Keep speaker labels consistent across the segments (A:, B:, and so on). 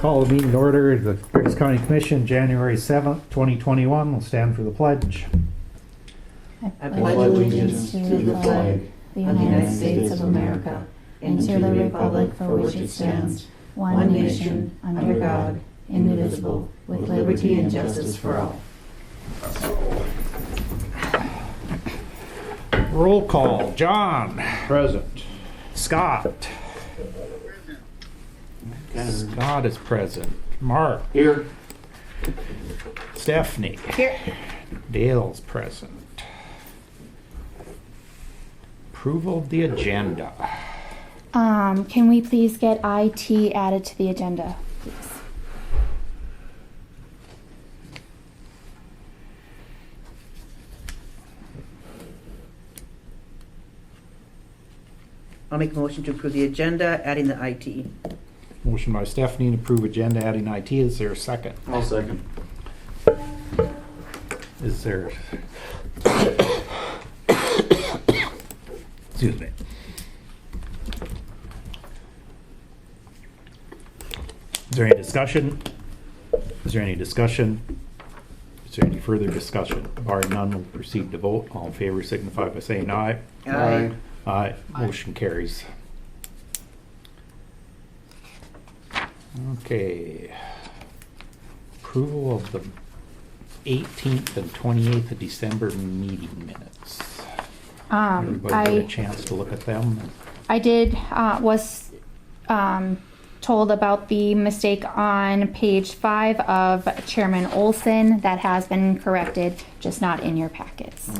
A: Call the meeting to order. The Griggs County Commission, January 7th, 2021. We'll stand for the pledge.
B: I pledge allegiance to the flag of the United States of America and to the republic for which it stands, one nation, under God, indivisible, with liberty and justice for all.
A: Roll call. John.
C: Present.
A: Scott. Scott is present. Mark.
C: Here.
A: Stephanie.
B: Here.
A: Dale's present. Approval of the agenda.
D: Can we please get IT added to the agenda, please?
E: I'll make a motion to approve the agenda, adding the IT.
A: Motion by Stephanie to approve agenda adding IT. Is there a second?
C: I'll second.
A: Is there... Excuse me. Is there any discussion? Is there any discussion? Is there any further discussion? Barring none, we'll proceed to vote. All in favor signify by saying aye.
E: Aye.
A: Aye. Motion carries. Okay. Approval of the 18th and 28th of December meeting minutes. Everybody get a chance to look at them?
D: I did, was told about the mistake on page 5 of Chairman Olson. That has been corrected, just not in your packets.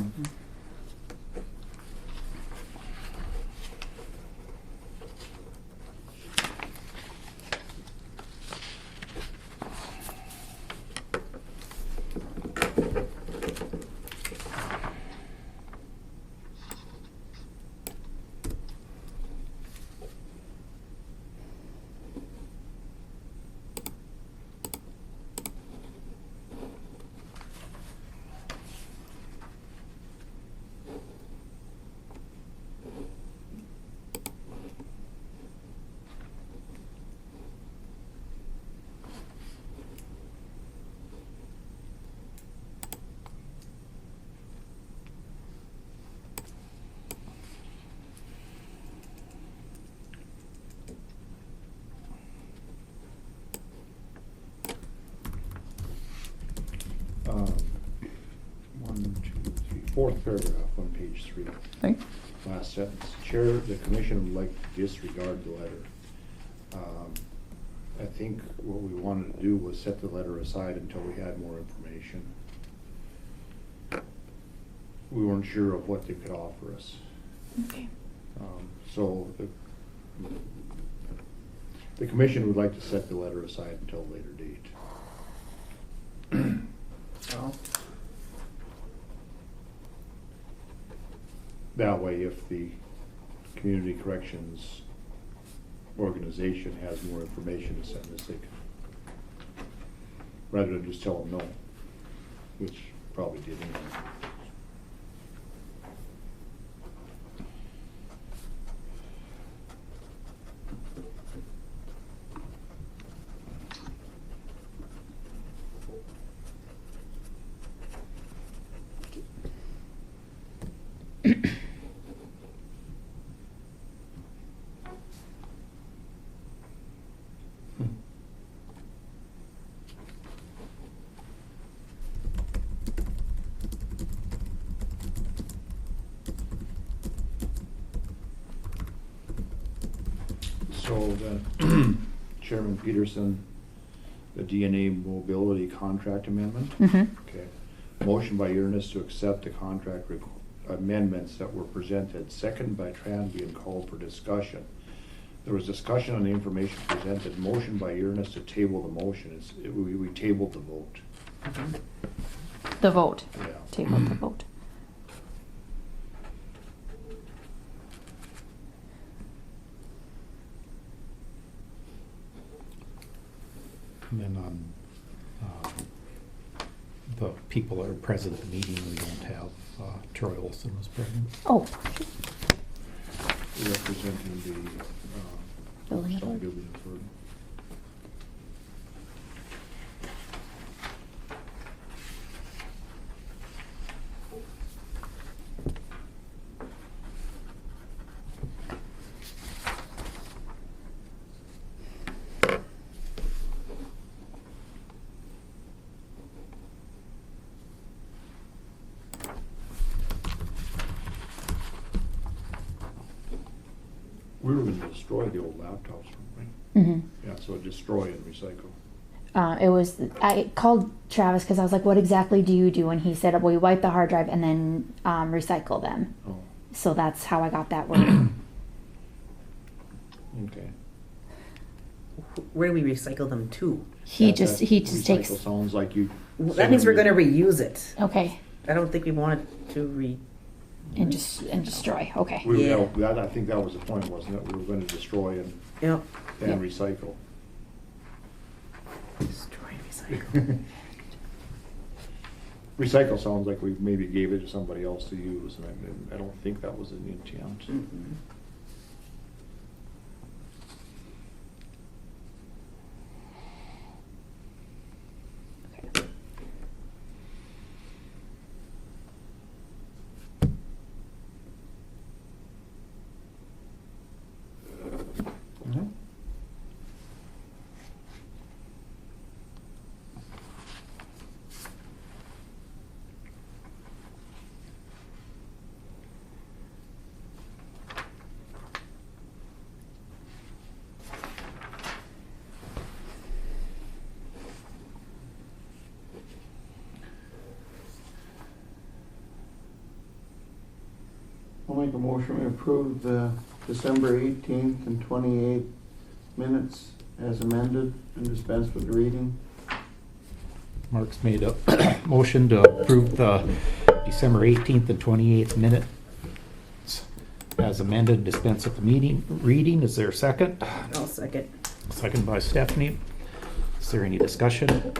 C: Fourth paragraph on page 3.
D: Okay.
C: Last sentence. Chair, the commission would like to disregard the letter. I think what we wanted to do was set the letter aside until we had more information. We weren't sure of what they could offer us.
D: Okay.
C: So the commission would like to set the letter aside until a later date.
E: Oh.
C: That way, if the community corrections organization has more information to send us, they can, rather than just tell them no, which probably did anyway. So the Chairman Peterson, the DNA mobility contract amendment. Okay. Motion by Ernest to accept the contract amendments that were presented. Second by Tranby and called for discussion. There was discussion on the information presented. Motion by Ernest to table the motion. We tabled the vote.
D: The vote.
C: Yeah.
D: Table the vote.
A: And then on the people that are present at the meeting, we don't have Troy Olson was present.
D: Oh,
C: Representing the
D: Building
C: Stone
D: authority.
C: Building Authority. were gonna destroy the old laptops, right?
D: Mm-hmm.
C: Yeah, so destroy and recycle.
D: I called Travis because I was like, what exactly do you do? And he said, well, we wipe the hard drive and then recycle them.
C: Oh,
D: So that's how I got that word.
C: okay.
E: Where do we recycle them to?
D: He
C: That
D: just takes.
C: recycle sounds like you.
E: That means we're gonna reuse it.
D: Okay,
E: I don't think we want it to
D: and destroy. Okay.
E: Yeah.
C: I think that was the point, wasn't it? We were gonna destroy and
E: Yep.
C: recycle.
E: Destroy, recycle.
C: Recycle sounds like we maybe gave it to somebody else to use, and I don't think that was the intent.
E: Mm-mm.
C: Mhm.
F: I'll make a motion to approve the December 18th and 28th minutes as amended and dispense with the reading.
A: Mark's made a motion to approve the December 18th and 28th minutes as amended, dispense with the reading. Is there a second?
E: I'll second.
A: Second by Stephanie. Is there any discussion?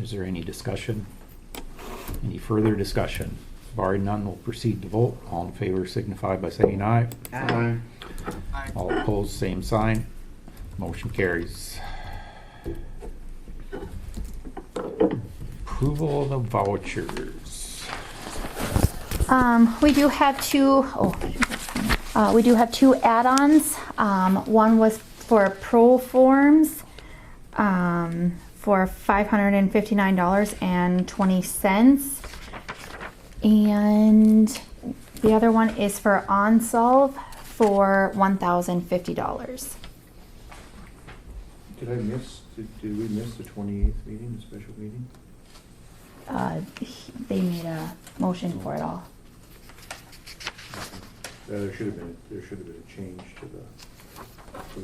A: Is there any discussion? Any further discussion? Barring none, we'll proceed to vote. All in favor signify by saying aye.
E: Aye.
A: All opposed, same sign. Motion carries. Approval of the vouchers.
D: We do have two. We do have two add-ons. One was for Pro Forms for $559.20. And the other one is for OnSolve for $1,050.
C: Did we miss the 28th meeting, the special meeting?
D: They made a motion for it all.
C: Yeah, there should have been a change to the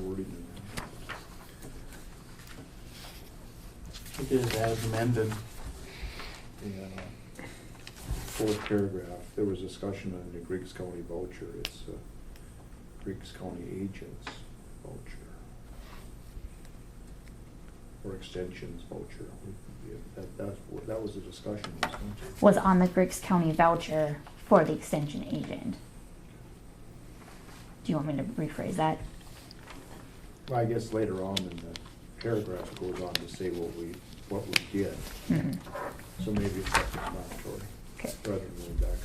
C: wording in
F: It is as amended.
C: there. The fourth paragraph, there was discussion on the Griggs County voucher. It's Griggs County agents voucher. Or extensions voucher. That was a discussion, wasn't it?
D: Was on the Griggs County voucher for the extension agent. Do you want me to rephrase that?
C: Well, I guess later on in the paragraph it goes on to say what we did.
D: Mhm.
C: So maybe it's self-explanatory.
D: Okay.
C: Rather than going back and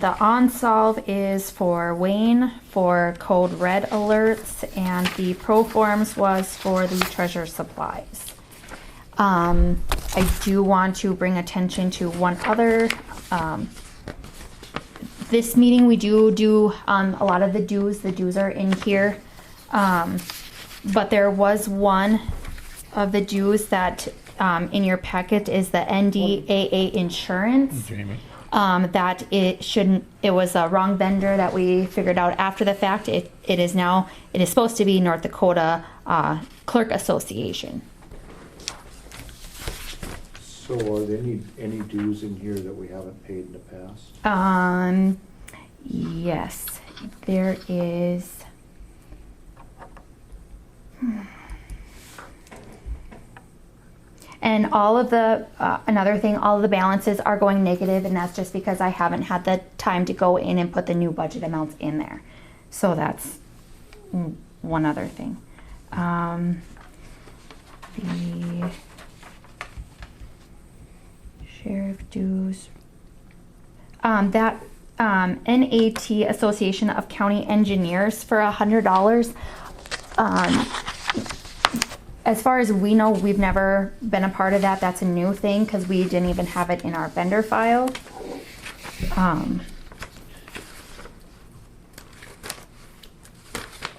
D: The OnSolve is for Wayne for code red alerts, and the ProForms was for the treasure supplies. I do want to bring attention to one other. This meeting we do a lot of the dues. The dues are in here, but there was one of the dues that in your packet is the NDAA insurance.
A: Jamie.
D: That it was a wrong vendor that we figured out after the fact. It is supposed to be North Dakota Clerk Association.
C: So are there any dues in here that we haven't paid in the past?
D: Yes, there is. And all of the, another thing, all of the balances are going negative, and that's just because I haven't had the time to go in and put the new budget amounts in there. So that's one other thing. The sheriff dues. That NAT Association of County Engineers for $100. as far as we know, we've never been a part of that. That's a new thing because we didn't even have it in our vendor file.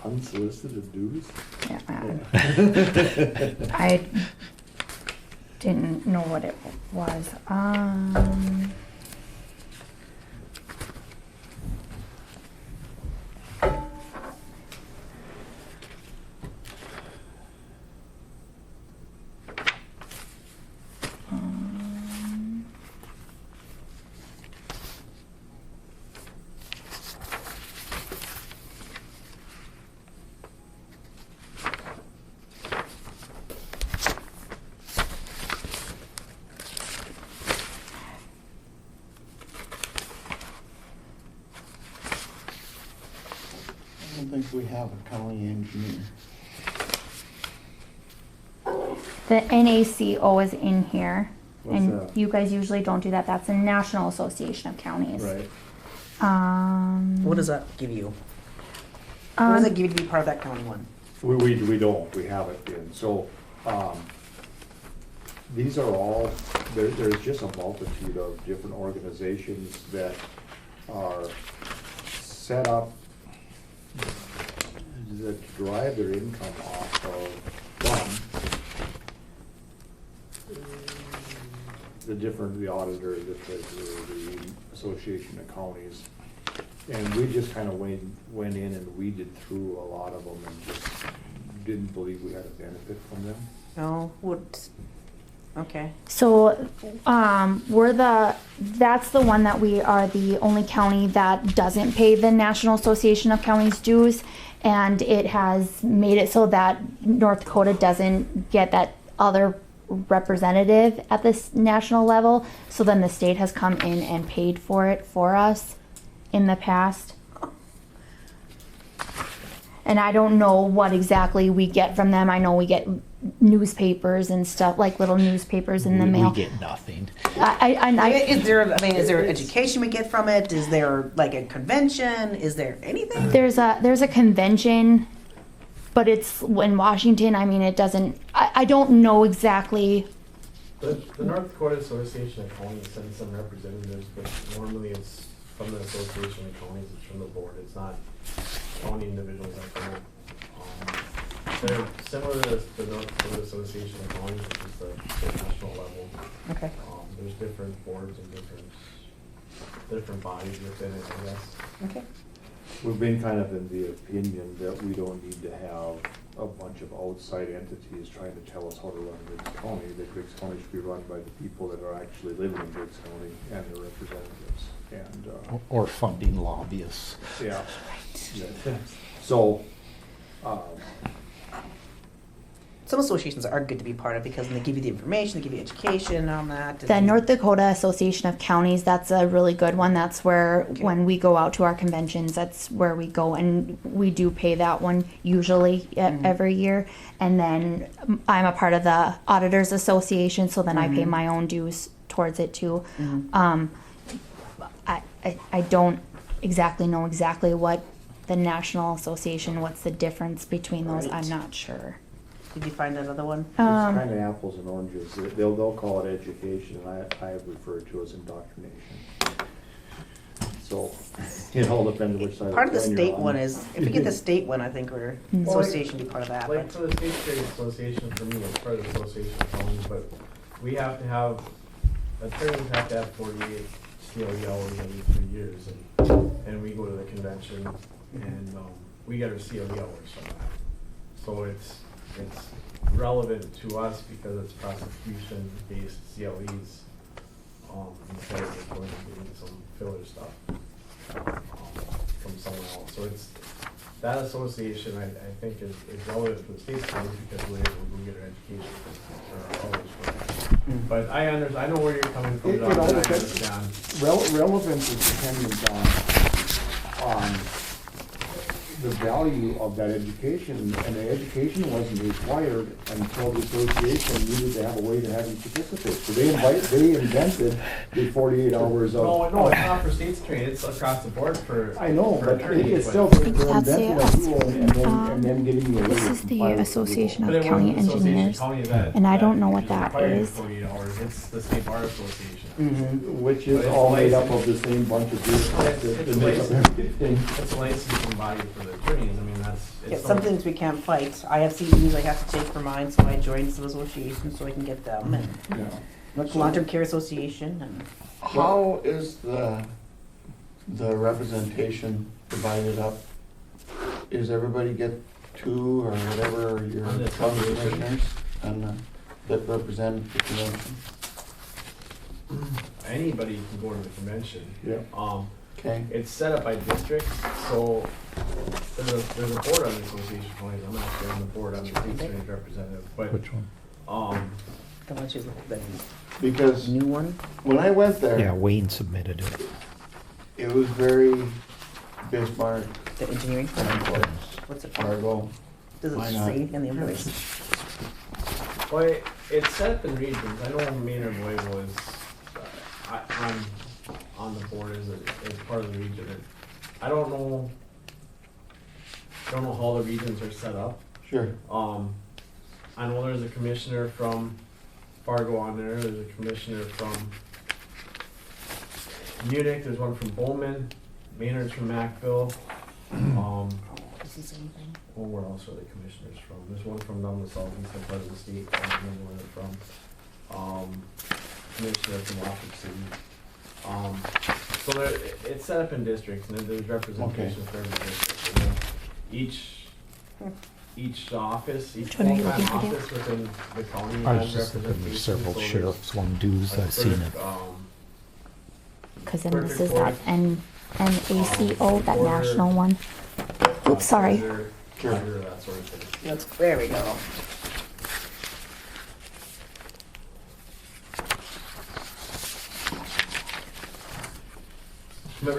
C: Unsolicited dues?
D: Yeah, I didn't know what it was.
F: I don't think we have a county engineer.
D: The NACO is in here.
C: What's
D: And
C: that?
D: you guys usually don't do that. That's the National Association of Counties.
C: Right.
E: What does that give you? What does it give you to be part of that county one?
C: We don't, we haven't been, so, these are all, there's just a multitude of different organizations that are set up that drive their income off of, the auditor, the treasurer, the Association of Counties. And we just kind of went in and weeded through a lot of them and just didn't believe we had a benefit from them.
E: No, what? Okay.
D: So, that's the one that we are the only county that doesn't pay the National Association of Counties dues. And it has made it so that North Dakota doesn't get that other representative at this national level. So then the state has come in and paid for it for us in the past. And I don't know what exactly we get from them. I know we get newspapers and stuff, like little newspapers in the mail.
A: We get nothing.
E: Is there education we get from it? Is there like a convention? Is there anything?
D: There's a convention, but it's in Washington. I mean, it doesn't. I don't know exactly.
G: The North Dakota Association of Counties sends some representatives, but normally it's from the Association of Counties. It's from the board. It's not county individuals that come up. They're similar to the North Dakota Association of Counties, which is the national level.
E: Okay.
G: There's different boards and different bodies within it, I guess.
E: Okay.
C: We've been kind of in the opinion that we don't need to have a bunch of outside entities trying to tell us how to run Griggs County. That Griggs County should be run by the people that are actually living in Griggs County and their representatives. And
A: Or funding lobbyists.
C: yeah. So,
E: Some associations are good to be part of because they give you the information, they give you education on that.
D: The North Dakota Association of Counties, that's a really good one. That's where,
E: Okay.
D: when we go out to our conventions, that's where we go, and we do pay that one usually every year. And then I'm a part of the Auditors Association, so then I pay my own dues towards it too. I don't exactly know exactly what the National Association, what's the difference between those,
E: Right.
D: I'm not sure.
E: Did you find that other one?
C: it's kind of apples and oranges. They'll call it education, and I refer to it as indoctrination. So, it all depends which side of the
E: Part of the
C: coin you're
E: state
C: on.
E: one is, if we get the state one, I think we're, association be part of that.
G: Like
E: But
G: for the state trade association, for me, it's part of the association of counties, but we have to have, attorneys have to have 48 CLE hours every 3 years, and we go to the convention, and we get our CLE hours from that. So it's relevant to us because it's prosecution-based CLEs, instead of just going and getting some filler stuff from someone else. So it's, that association, I think is relevant to the state schools because we're able to go get our education or our college for it. But I know where you're coming from,
F: It
G: John, and
F: all
G: I
F: depends.
G: understand.
F: Relevance is dependent on,
C: the value of that education, and the education wasn't required until the association needed to have a way to have you participate. So they invented the 48 hours of.
G: No, it's not for state's training, it's across the board for.
C: I know,
G: for
C: but
G: attorneys,
C: it's
G: but-
C: still, they're
D: That's the-
C: inventing a tool and then getting you a way
D: This
C: to
D: is the
C: comply with
D: Association
G: But
D: of
G: it
D: County
G: wasn't the Association
D: Engineers,
G: County that-
D: and I don't know what
G: is
D: that
G: required
D: is.
G: 48 hours, it's the State Bar Association.
C: Which
G: But
C: is
G: it's
C: all made up
G: licensed.
C: of the same bunch of groups
G: It's
C: that make up
G: licensed.
C: everything.
G: It's a licensing body for the attorneys, I mean, that's. it's
E: Yeah,
G: so-
E: some things we can't fight. I have CEUs I have to take for mine, so I joined some associations so I can get them, and
C: Yeah.
E: Long-Term Care Association, and
F: How is the representation divided up? Is everybody get two or whatever your
G: On the
F: county
G: association?
F: commissioners and that represent the convention?
G: Anybody can go to the convention.
C: Yeah.
F: Okay,
G: It's set up by districts, so there's a board on the association of counties. I'm actually on the board, I'm the state attorney's representative, but,
A: Which one?
E: the one she's the
F: because
E: new one.
F: when I went there,
A: Yeah, Wayne submitted it.
F: it was very Bismarck,
E: The engineering.
F: Concord,
E: What's it for?
F: Fargo.
E: Does it
F: Why not?
E: say anything in the invoice?
G: well, it's set up in regions. I know Maynard Boy was, I'm on the board as part of the region. And I don't know how the regions are set up.
F: Sure.
G: I know there's a commissioner from Fargo on there, there's a commissioner from Munich, there's one from Bowman, Maynard's from Macville.
E: Does it say anything?
G: Well, where else are the commissioners from? There's one from down the southeastern part of the state, I don't remember where they're from. Commissioner from Washington City. So it's set up in districts, and then there's representation for every district. And then each office, each
D: Which one are you
G: full-time
D: looking to do?
G: office within the county
A: I was
G: has
A: just looking,
G: representation.
A: there's several
G: So there's,
A: sheriffs, one dues, I've seen it.
D: Because then this is that NACO, that
G: Order.
D: national one. Oops, sorry.
G: Treasurer, that sort of thing.
E: There we go.
G: But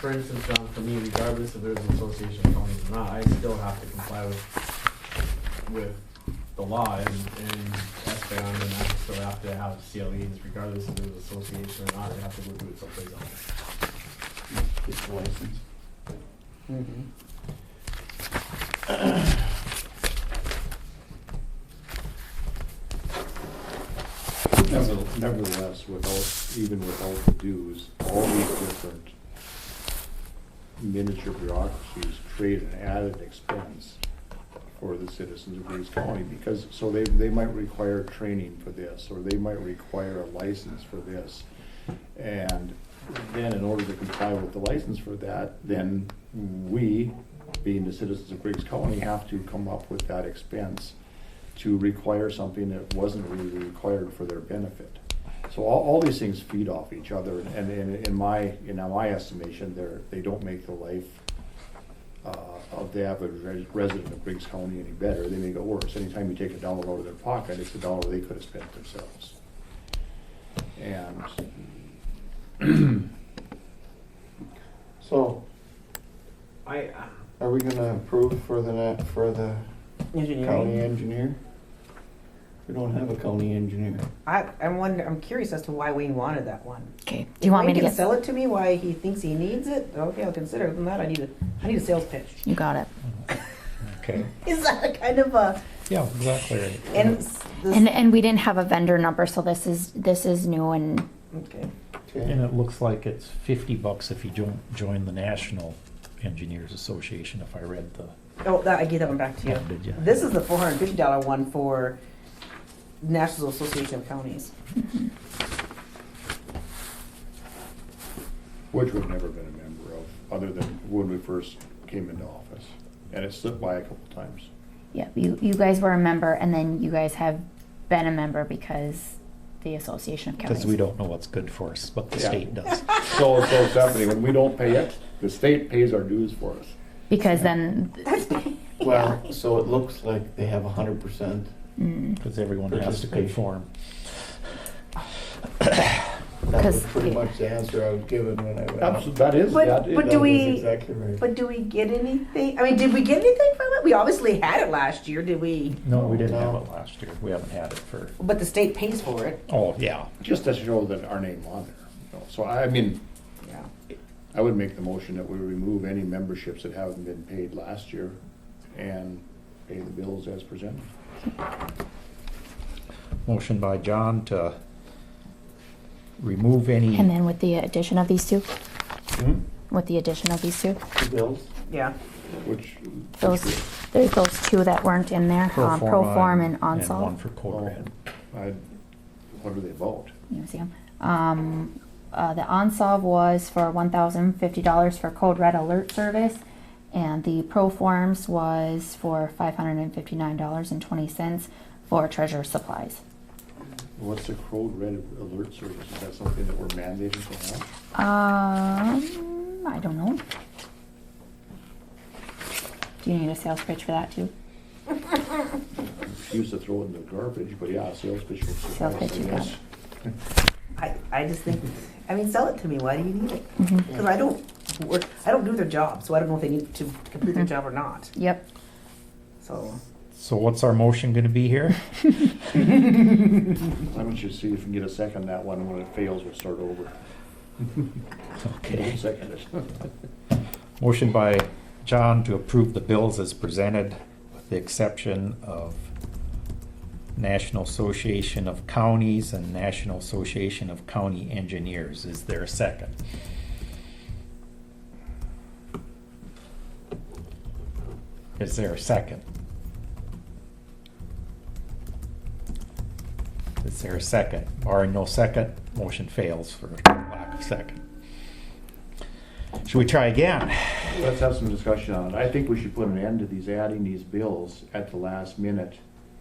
G: for instance, John, for me, regardless if there's an association of counties or not, I still have to comply with the law and SBAN, and I still have to have CLEs regardless if there's an association or not. I have to go do it someplace else.
F: Get the license.
C: Nevertheless, even without the dues, all these different miniature bureaucracies create an added expense for the citizens of Griggs County, because, so they might require training for this, or they might require a license for this. And then in order to comply with the license for that, then we, being the citizens of Griggs County, have to come up with that expense to require something that wasn't really required for their benefit. So all these things feed off each other, and in my estimation, they don't make the life of the average resident of Griggs County any better. They make it worse. Anytime you take $1 out of their pocket, it's $1 they could have spent themselves. And
F: So,
G: I
F: are we gonna approve for the county
E: Engineering.
F: engineer? We don't have a county engineer.
E: I'm curious as to why Wayne wanted that one.
D: Okay, do you want me to
E: Wayne can
D: get,
E: sell it to me, why he thinks he needs it? Okay, I'll consider it. Other than that, I need a sales pitch.
D: you got it.
A: Okay.
E: Is that a kind of a,
A: Yeah, exactly right.
E: and
D: And we didn't have a vendor number, so this is new and
E: okay.
F: Okay.
A: And it looks like it's $50 if you join the National Engineers Association, if I read the,
E: Oh, that, I gave that one back to you.
A: Yeah, did ya?
E: This is the $450 one for National Association of Counties.
C: which we've never been a member of, other than when we first came into office. And it slipped by a couple times.
D: yeah, you guys were a member, and then you guys have been a member because the Association of Counties.
A: because we don't know what's good for us, but the
C: Yeah.
A: state does.
C: So Stephanie, when we don't pay it, the state pays our dues for us.
D: Because then,
F: Well, so it looks like they have 100%.
A: Because everyone has to
F: Participation.
A: conform.
F: That was
D: 'Cause-
F: pretty much the answer I was given when I went out.
C: Absolutely, that is,
E: But-
C: that
E: but
C: is.
E: do
F: That
E: we-
F: was exactly right.
E: But do we get anything? I mean, did we get anything from it? We obviously had it last year, did we?
A: No, we didn't have
F: No.
A: it last year. We haven't had it for,
E: But the state pays for it.
A: oh, yeah.
C: Just to show that our name on there. You know, so I mean,
E: Yeah.
C: I would make the motion that we remove any memberships that haven't been paid last year and pay the bills as presented.
A: Motion by John to remove any.
D: And then with the addition of these two,
C: Hmm?
D: with the addition of these two,
F: The bills?
E: Yeah.
C: Which.
D: there's those two that weren't in there, Pro Form and
A: one
D: Onsolve.
A: for Code Red.
C: What are they about?
D: You see 'em? The Onsolve was for $1,050 for Code Red Alert Service, and the Pro Forms was for $559.20 for treasure supplies.
C: What's the Code Red Alert Service? Is that something that we're mandated to have?
D: I don't know. Do you need a sales pitch for that too?
C: Used to throw it in the garbage, but yeah, sales pitch would
D: Sales
C: suffice,
D: pitch,
C: I
D: you got
C: guess.
E: I just think, I mean, sell it to me. Why do you need it?
D: Mm-hmm.
E: Because I don't do their job, so I don't know if they need to complete their job or not.
D: Yep.
E: So,
A: So what's our motion gonna be here?
C: I want you to see if we can get a second on that one. When it fails, we'll start over.
A: Okay.
C: Second it.
A: Motion by John to approve the bills as presented, with the exception of National Association of Counties and National Association of County Engineers. Is there a second? Is there a second? Is there a second? Barring no second, motion fails for lack of second. Should we try again?
C: Let's have some discussion on it. I think we should put an end to these, adding these bills at the last minute.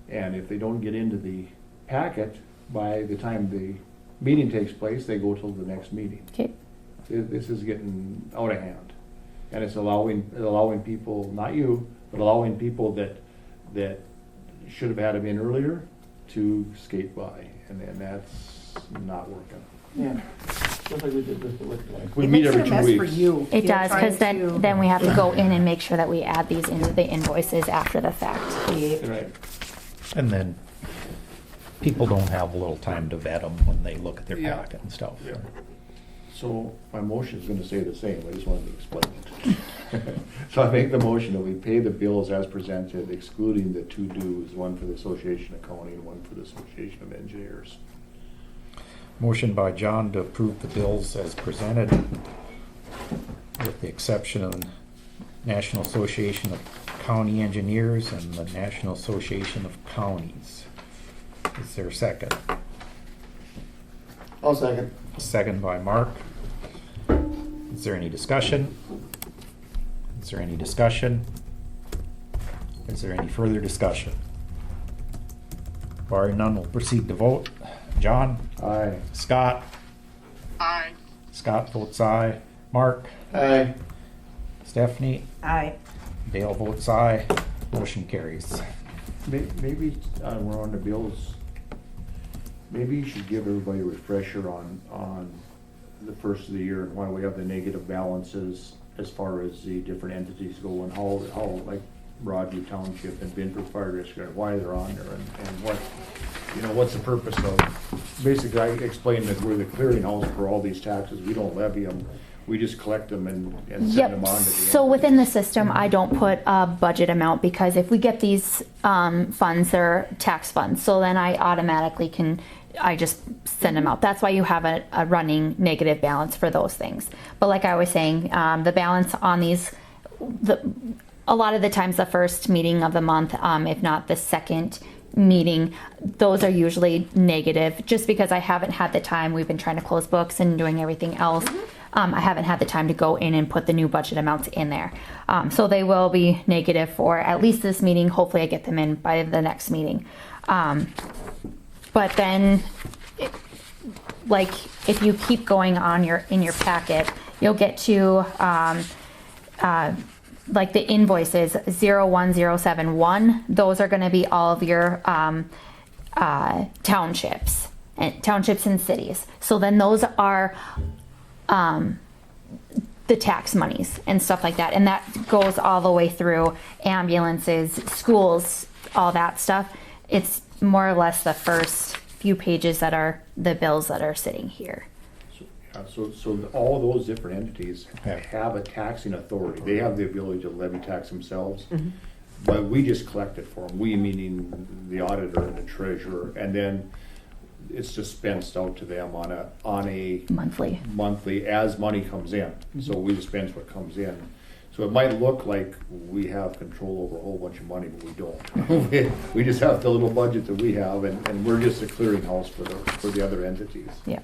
C: And if they don't get into the packet by the time the meeting takes place, they go till the next meeting.
D: Okay.
C: This is getting out of hand. And it's allowing people, not you, but allowing people that should have had them in earlier to skate by. And that's not working.
F: Yeah. Just like we did with the liquor license.
C: We
E: it
C: meet
E: makes it
C: every
E: a
C: 2
E: mess
C: weeks.
E: for you.
D: It does, because
E: trying to-
D: then we have to go in and make sure that we add these into the invoices after the fact.
E: Yeah.
C: Right.
A: And then people don't have a little time to vet them when they look at their
C: Yeah.
A: packet and stuff.
C: Yeah. So my motion is gonna say the same, I just wanted to explain it. So I make the motion that we pay the bills as presented, excluding the two dues, one for the Association of County and one for the Association of Engineers.
A: Motion by John to approve the bills as presented, with the exception of the National Association of County Engineers and the National Association of Counties. Is there a second?
F: I'll second.
A: Second by Mark. Is there any discussion? Is there any discussion? Is there any further discussion? Barring none, we'll proceed to vote. John?
C: Aye.
A: Scott?
H: Aye.
A: Scott votes aye. Mark?
F: Aye.
A: Stephanie?
E: Aye.
A: Dale votes aye. Motion carries.
C: Maybe, we're on the bills, maybe you should give everybody a refresher on the first of the year and why we have the negative balances as far as the different entities go and how like Broadview Township and Binford Fire District, why they're on there and what, what's the purpose of. Basically, I explained that we're the clearinghouse for all these taxes. We don't levy them, we just collect them and send
D: Yep,
C: them on to the.
D: so within the system, I don't put a budget amount, because if we get these funds, they're tax funds, so then I automatically I just send them out. That's why you have a running negative balance for those things. But like I was saying, the balance on these, a lot of the times the first meeting of the month, if not the second meeting, those are usually negative, just because I haven't had the time. We've been trying to close books and doing everything else. I haven't had the time to go in and put the new budget amounts in there. So they will be negative for at least this meeting. Hopefully I get them in by the next meeting. But then, like, if you keep going on in your packet, you'll get to like the invoices 01071. Those are going to be all of your townships. and townships and cities. So then those are the tax monies and stuff like that. And that goes all the way through ambulances, schools, all that stuff. It's more or less the first few pages that are the bills that are sitting here.
C: So all those different entities have a taxing authority. They have the ability to levy tax themselves. But we just collect it for them. We meaning the auditor and the treasurer, and then it's dispensed out to them on a monthly as money comes in. So we dispense what comes in. So it might look like we have control over a whole bunch of money, but we don't. We just have the little budget that we have, and we're just a clearinghouse for the other entities.
D: Yeah.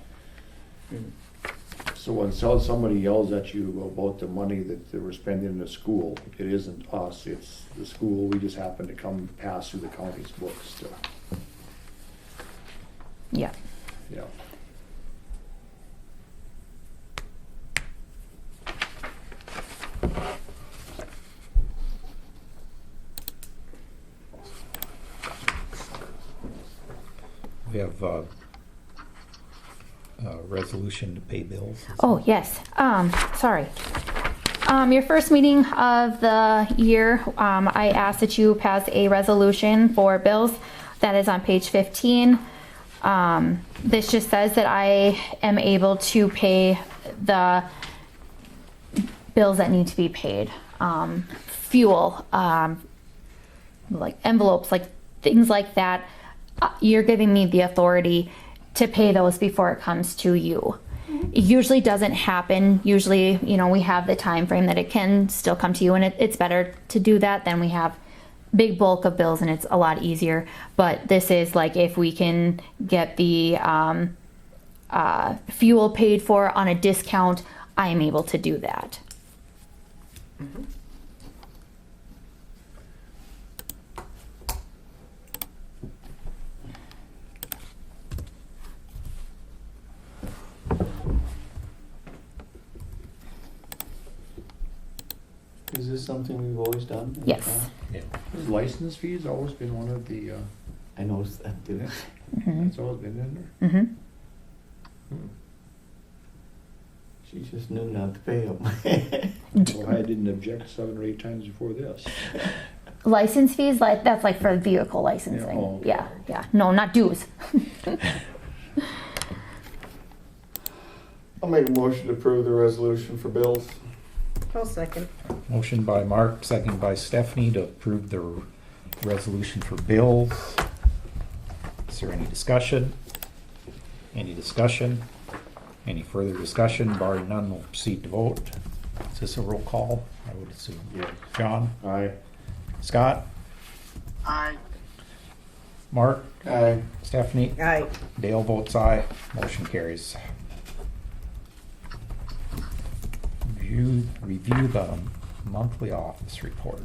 C: So when somebody yells at you about the money that they were spending in the school, it isn't us, it's the school. We just happen to come pass through the county's books to,
D: Yeah.
C: yeah.
A: We have a resolution to pay bills.
D: Oh, yes. Sorry. Your first meeting of the year, I asked that you pass a resolution for bills. That is on page 15. This just says that I am able to pay the bills that need to be paid. Fuel, like envelopes, like things like that. You're giving me the authority to pay those before it comes to you. It usually doesn't happen. Usually, we have the time frame that it can still come to you, and it's better to do that than we have big bulk of bills, and it's a lot easier. But this is like if we can get the fuel paid for on a discount, I am able to do that.
F: Is this something we've always done? in the
D: Yes.
F: past?
C: Has license fees always been one of the,
F: I noticed that, didn't it?
C: it's always been in there?
D: Mm-hmm.
F: She just knew not to pay them.
C: Well, I didn't object 7 or 8 times before this.
D: License fees, like that's like for vehicle licensing.
C: Yeah, oh.
D: Yeah. No, not dues.
F: I'll make a motion to approve the resolution for bills.
E: I'll second.
A: Motion by Mark, second by Stephanie to approve the resolution for bills. Is there any discussion? Any discussion? Any further discussion? Barring none, we'll proceed to vote. Is this a roll call? I would assume.
C: Yeah.
A: John?
C: Aye.
A: Scott?
H: Aye.
A: Mark?
F: Aye.
A: Stephanie?
E: Aye.
A: Dale votes aye. Motion carries. Review the monthly office reports.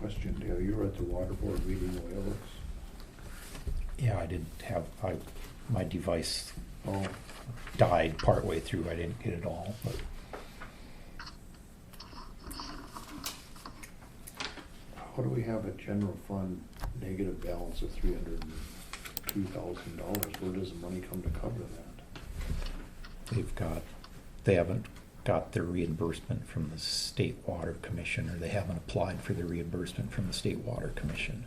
C: Question, Dale, you were at the water board meeting the way it looks?
A: Yeah, I didn't have, my device
C: Oh,
A: died partway through. I didn't get it all, but
C: how do we have a general fund negative balance of $302,000? Where does the money come to cover that?
A: they haven't got their reimbursement from the State Water Commission, or they haven't applied for the reimbursement from the State Water Commission.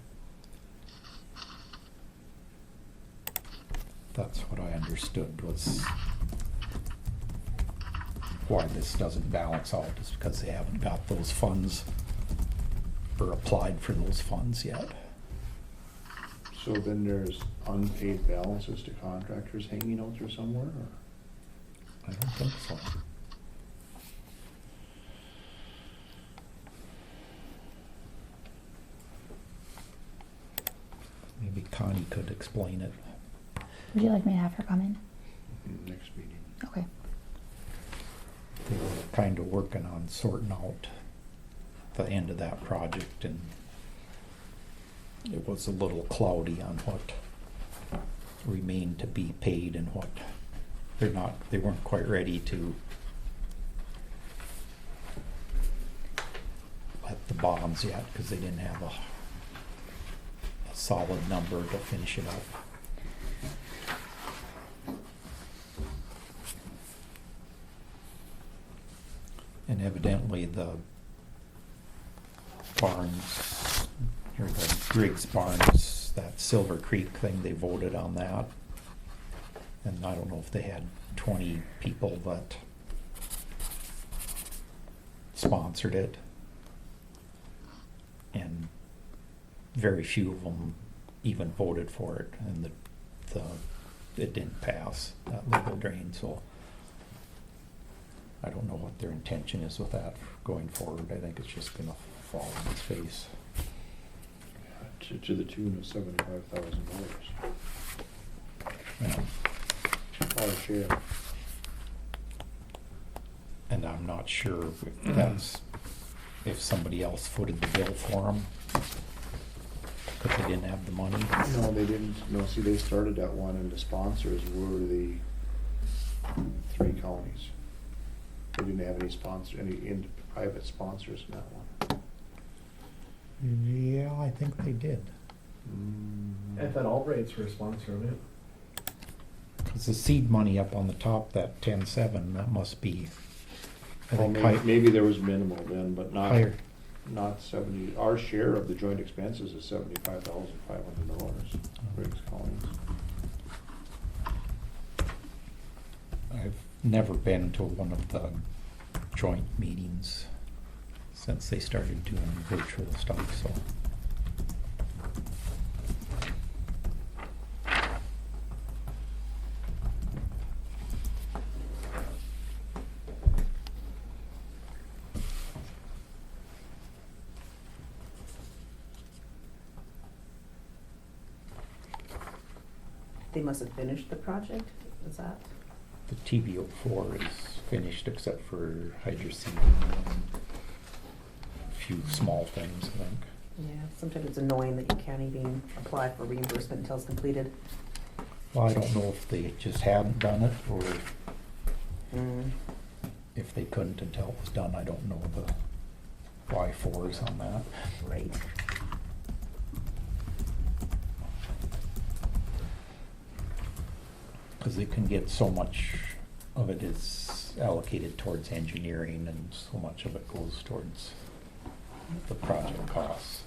A: That's what I understood was why this doesn't balance out, is because they haven't got those funds or applied for those funds yet.
C: So then there's unpaid balances to contractors hanging out there somewhere, or?
A: I don't think so. Maybe Connie could explain it.
D: Would you like me to have her come in?
C: Next meeting.
D: Okay.
A: They were kind of working on sorting out the end of that project, and it was a little cloudy on what remained to be paid and what they weren't quite ready to let the bonds yet, because they didn't have a solid number to finish it up. And evidently the Barnes, or the Griggs Barnes, that Silver Creek thing, they voted on that. And I don't know if they had 20 people that sponsored it. And very few of them even voted for it, and it didn't pass, that legal drain, so I don't know what their intention is with that going forward. I think it's just gonna fall on its face.
C: To the tune of $75,000.
A: Yeah.
C: Our share.
A: And I'm not sure if somebody else footed the bill for them, because they didn't have the money.
C: No, they didn't. No, see, they started that one, and the sponsors were the 3 counties. They didn't have any private sponsors in that one.
A: Yeah, I think they did.
G: I thought Albright's were sponsoring it.
A: Because the seed money up on the top, that 10.7, that must be, I
C: Well,
A: think,
C: maybe there was minimal then, but
A: higher.
C: not 70. Our share of the joint expenses is $75,500. Griggs County.
A: I've never been to one of the joint meetings since they started doing virtual stuff, so.
E: They must have finished the project, is that?
A: The TBO4 is finished except for hydroseeding and a few small things, I think.
E: Yeah, sometimes it's annoying that you can't even apply for reimbursement until it's completed.
A: Well, I don't know if they just hadn't done it, or
E: Mm.
A: if they couldn't until it was done. I don't know the Y4s on that.
E: Right.
A: Because they can get so much of it is allocated towards engineering, and so much of it goes towards the project costs.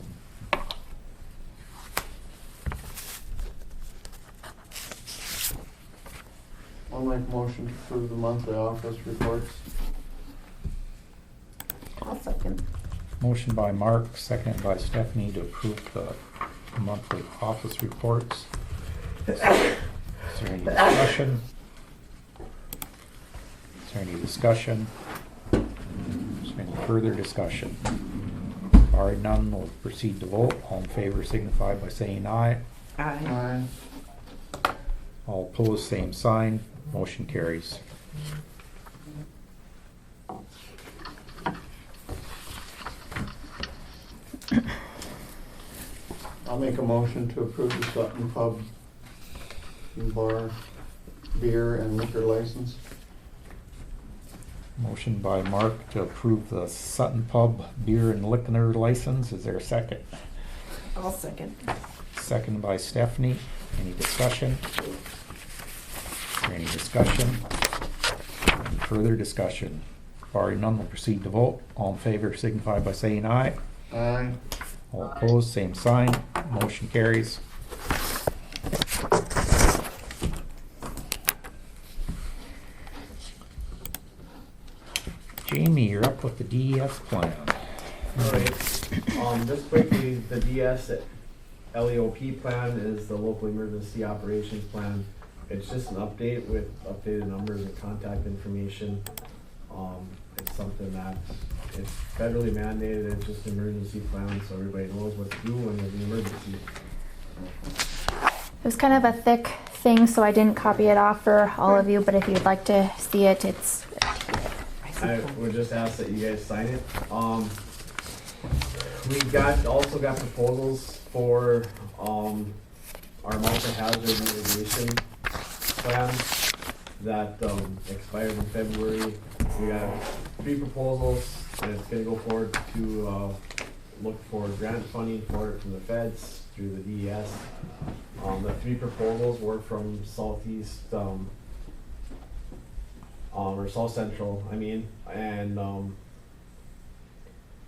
F: I'll make a motion to approve the monthly office reports.
E: I'll second.
A: Motion by Mark, seconded by Stephanie to approve the monthly office reports. Is there any discussion? Is there any discussion? Is there any further discussion? Barring none, we'll proceed to vote. All in favor signify by saying aye.
E: Aye.
F: Aye.
A: All opposed, same sign. Motion carries.
F: I'll make a motion to approve the Sutton Pub Bar beer and liquor license.
A: Motion by Mark to approve the Sutton Pub beer and liquor license. Is there a second?
E: I'll second.
A: Second by Stephanie. Any discussion? Is there any discussion? Any further discussion? Barring none, we'll proceed to vote. All in favor signify by saying aye.
F: Aye.
A: All opposed, same sign. Motion carries. Jamie, you're up with the DES plan.
G: Alright, just quickly, the DS LEOP plan is the local emergency operations plan. It's just an update with updated numbers and contact information. It's something that it's federally mandated, it's just an emergency plan, so everybody knows what to do when there's an emergency.
D: It was kind of a thick thing, so I didn't copy it off for all of you, but if you'd like to see it, it's,
G: I would just ask that you guys sign it. We also got proposals for, our multi-hazard mitigation plan that, expired in February. We got 3 proposals, and it's gonna go forward to, look for grant funding for it from the feds through the DES. The 3 proposals were from Southeast, or South Central, and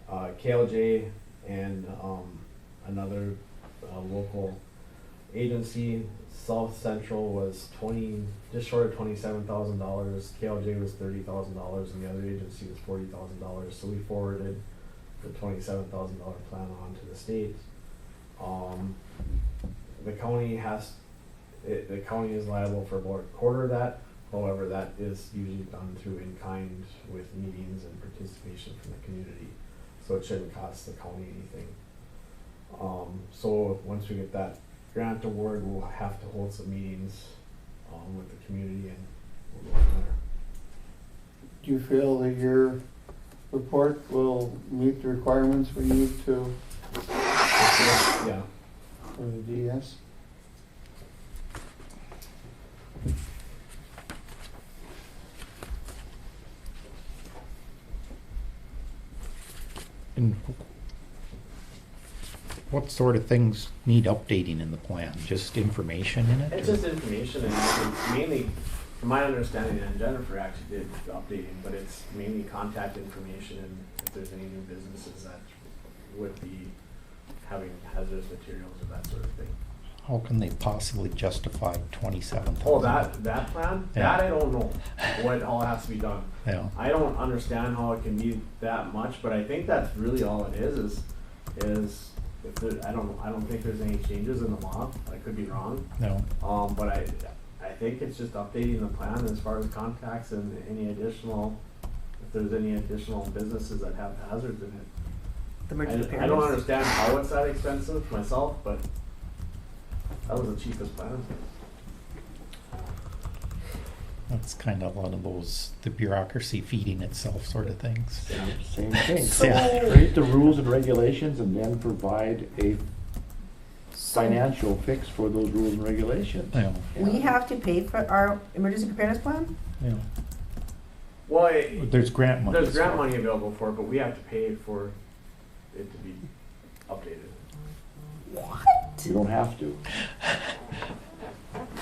G: KLJ and another local agency. South Central was just short of $27,000. KLJ was $30,000, and the other agency was $40,000. So we forwarded the $27,000 plan on to the state. The county is liable for about a quarter of that. However, that is usually done through in-kind with meetings and participation from the community. So it shouldn't cost the county anything. So once we get that grant award, we'll have to hold some meetings with the community, and we'll go from there.
F: Do you feel that your report will meet the requirements we need to
G: Yeah.
F: for the DS?
A: And what sort of things need updating in the plan? Just information in it?
G: It's just information, and it's mainly, from my understanding, and Jennifer actually did the updating, but it's mainly contact information and if there's any new businesses that would be having hazardous materials or that sort of thing.
A: How can they possibly justify 27,000?
G: Oh, that plan?
A: Yeah.
G: That I don't know what all has to be done.
A: Yeah.
G: I don't understand how it can be that much, but I think that's really all it is if there, I don't think there's any changes in the law. I could be wrong.
A: No.
G: But I think it's just updating the plan as far as contacts and any additional, if there's any additional businesses that have hazards in it.
E: The emergency
G: I don't
E: preparedness.
G: understand how it's that expensive myself, but that was the cheapest plan.
A: That's kind of one of those, the bureaucracy feeding itself sort of things.
C: Same thing.
A: Yeah.
C: Create the rules and regulations and then provide a financial fix for those rules and regulations.
A: Yeah.
E: We have to pay for our emergency preparedness plan?
A: Yeah.
G: Well,
A: There's grant money.
G: there's grant money available for it, but we have to pay for it to be updated.
E: What?
C: You don't have to.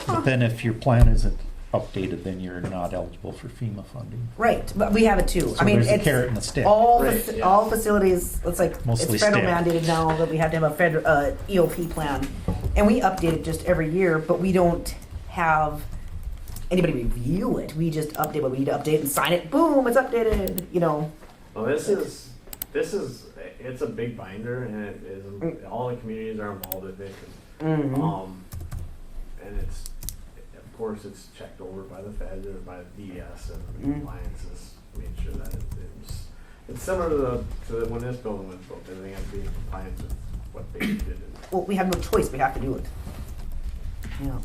A: But then if your plan isn't updated, then you're not eligible for FEMA funding.
E: Right, but we have it too.
A: So
E: I mean,
A: there's a
E: it's
A: carrot and a stick.
E: all,
G: Right, yeah.
E: all facilities, it's like,
A: Mostly
E: it's federal
A: stick.
E: mandated now that we have to have a federal, EOP plan. And we update it just every year, but we don't have anybody review it. We just update what we need to update and sign it, boom, it's updated, you know.
G: Well, this is, it's a big binder, and it is, all the communities are involved with it.
E: Mhm.
G: And it's, of course, it's checked over by the Fed or by the DES and compliances, made sure that it's similar to when this building was built. Everything has to be in compliance with what they did.
E: Well, we have no choice, we have to do it. Yeah.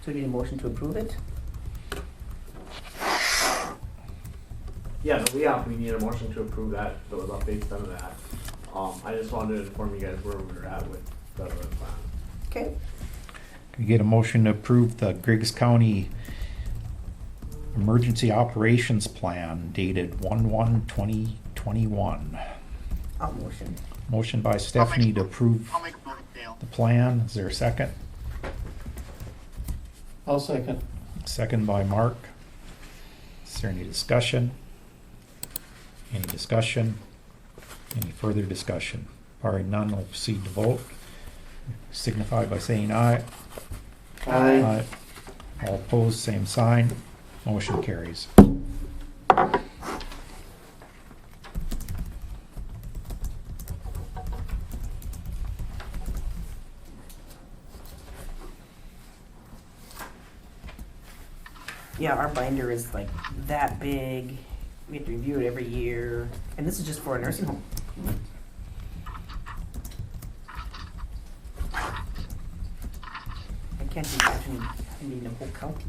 E: So we need a motion to approve it?
G: Yeah, no, we need a motion to approve that, those updates done to that. I just wanted to inform you guys where we were at with the other plan.
E: Okay.
A: Can we get a motion to approve the Griggs County Emergency Operations Plan dated 1/1/2021?
E: I'll motion.
A: Motion by Stephanie to approve
H: I'll make a motion, Dale.
A: the plan. Is there a second?
F: I'll second.
A: Second by Mark. Is there any discussion? Any discussion? Any further discussion? Barring none, we'll proceed to vote. Signify by saying aye.
F: Aye.
A: All opposed, same sign. Motion carries.
E: Yeah, our binder is like that big. We have to review it every year. And this is just for a nursing home. I can't imagine having the whole county.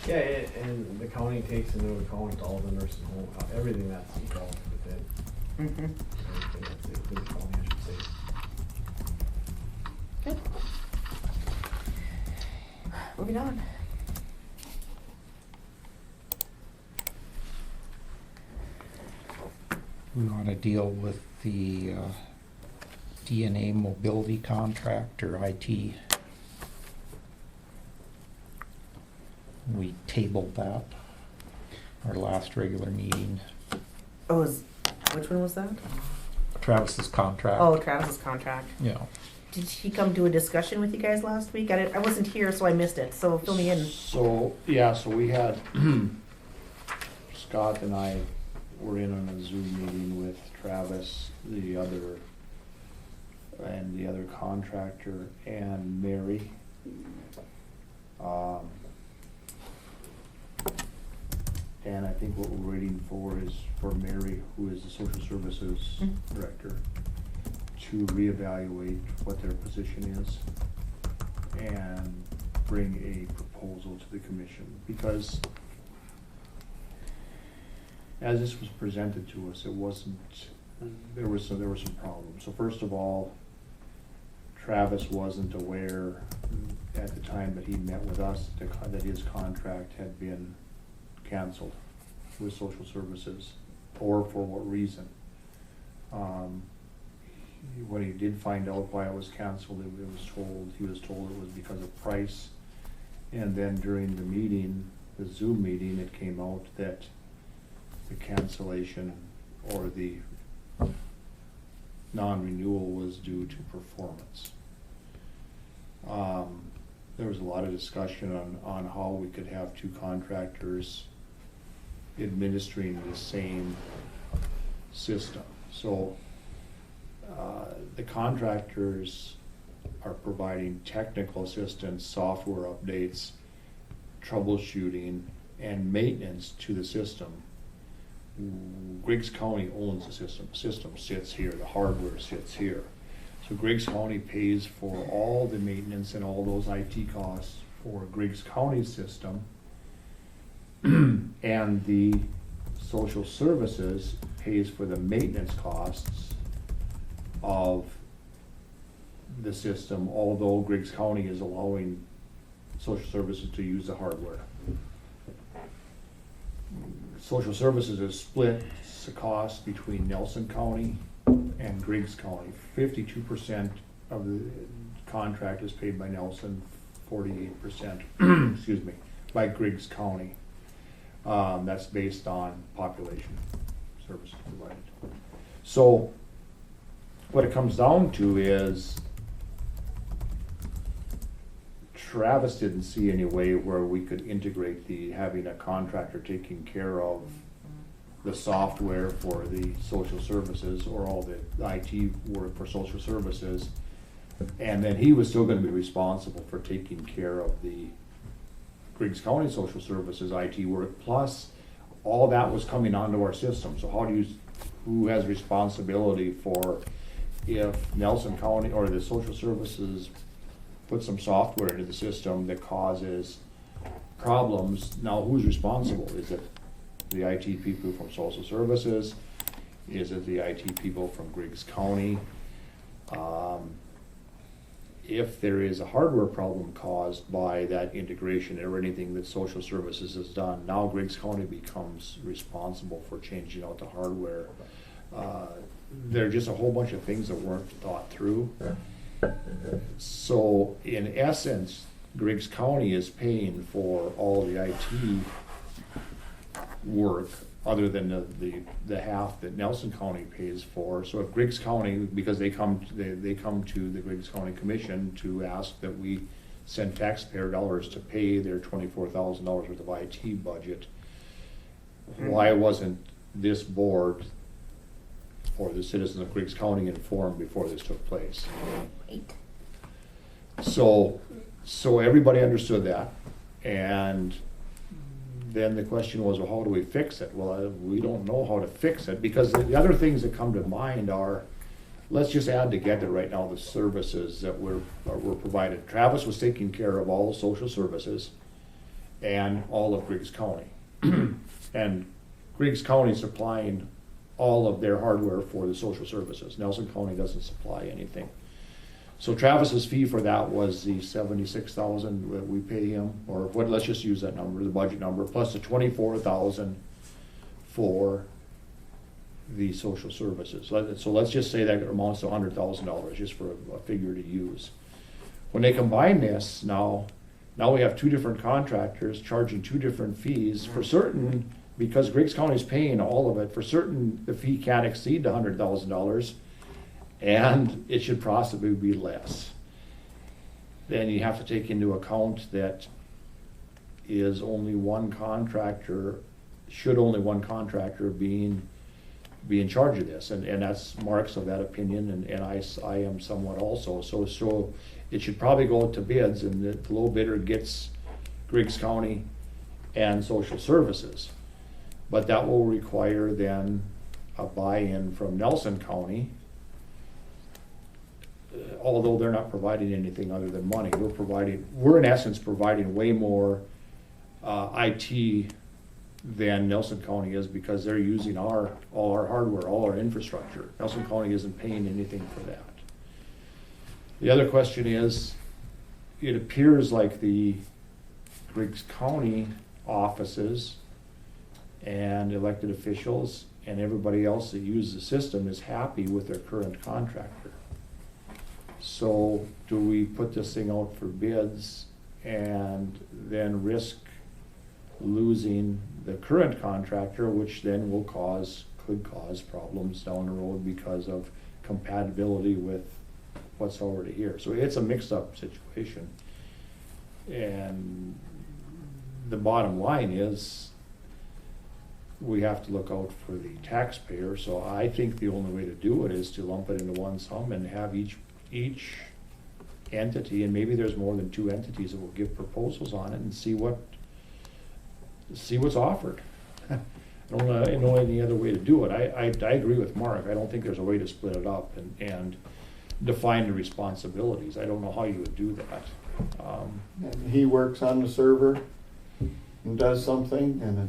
G: Yeah, and the county takes into account all the nursing home, everything that's involved with it.
E: Mm-hmm.
G: Everything that's in the county, I should say.
E: Good. Moving on.
A: We want to deal with the DNA mobility contract or IT. We tabled that our last regular meeting.
E: Oh, which one was that?
A: Travis's contract.
E: Oh, Travis's contract.
A: Yeah.
E: Did he come to a discussion with you guys last week? I wasn't here, so I missed it. So fill me in.
C: So, yeah, so we had, Scott and I were in on a Zoom meeting with Travis, the other contractor, and Mary. And I think what we're waiting for is for Mary, who is the social services director, to reevaluate what their position is and bring a proposal to the commission. Because as this was presented to us, it wasn't, there were some problems. So first of all, Travis wasn't aware at the time that he met with us that his contract had been canceled with social services, or for what reason. When he did find out why it was canceled, he was told it was because of price. And then during the meeting, the Zoom meeting, it came out that the cancellation or the non-renewal was due to performance. There was a lot of discussion on how we could have two contractors administering the same system. So the contractors are providing technical assistance, software updates, troubleshooting, and maintenance to the system. Griggs County owns the system. The system sits here, the hardware sits here. So Griggs County pays for all the maintenance and all those IT costs for Griggs County's system. And the social services pays for the maintenance costs of the system, although Griggs County is allowing social services to use the hardware. Social services is split the cost between Nelson County and Griggs County. 52% of the contract is paid by Nelson, 48% excuse me, by Griggs County. That's based on population services provided. So what it comes down to is Travis didn't see any way where we could integrate having a contractor taking care of the software for the social services or all the IT work for social services, and then he was still going to be responsible for taking care of the Griggs County social services IT work, plus all that was coming onto our system. So who has responsibility for if Nelson County or the social services put some software into the system that causes problems? Now who's responsible? Is it the IT people from social services? Is it the IT people from Griggs County? If there is a hardware problem caused by that integration or anything that social services has done, now Griggs County becomes responsible for changing out the hardware. There are just a whole bunch of things that weren't thought through. So in essence, Griggs County is paying for all the IT work other than the half that Nelson County pays for. So if Griggs County, because they come to the Griggs County Commission to ask that we send taxpayer dollars to pay their $24,000 worth of IT budget, why wasn't this board or the citizens of Griggs County informed before this took place?
E: Right.
C: So everybody understood that, and then the question was, well, how do we fix it? Well, we don't know how to fix it, because the other things that come to mind are, let's just add together right now the services that were provided. Travis was taking care of all social services and all of Griggs County. And Griggs County supplying all of their hardware for the social services. Nelson County doesn't supply anything. So Travis's fee for that was the $76,000 that we pay him, or what? Let's just use that number, the budget number, plus the $24,000 for the social services. So let's just say that amounts to $100,000, just for a figure to use. When they combine this, now we have two different contractors charging two different fees for certain. Because Griggs County is paying all of it, for certain the fee can't exceed the $100,000, and it should possibly be less. Then you have to take into account that is only one contractor, should only one contractor be in charge of this, and that's Mark's of that opinion, and I am somewhat also. So it should probably go to bids, and the low bidder gets Griggs County and social services. But that will require then a buy-in from Nelson County, although they're not providing anything other than money. We're in essence providing way more IT than Nelson County is, because they're using all our hardware, all our infrastructure. Nelson County isn't paying anything for that. The other question is, it appears like the Griggs County offices and elected officials and everybody else that uses the system is happy with their current contractor. So do we put this thing out for bids and then risk losing the current contractor, which then could cause problems down the road because of compatibility with what's already here? So it's a mixed up situation. And the bottom line is, we have to look out for the taxpayer. So I think the only way to do it is to lump it into one sum and have each entity, and maybe there's more than two entities that will give proposals on it, and see what's offered. I don't know any other way to do it. I agree with Mark. I don't think there's a way to split it up and define the responsibilities. I don't know how you would do that.
F: And he works on the server and does something, and it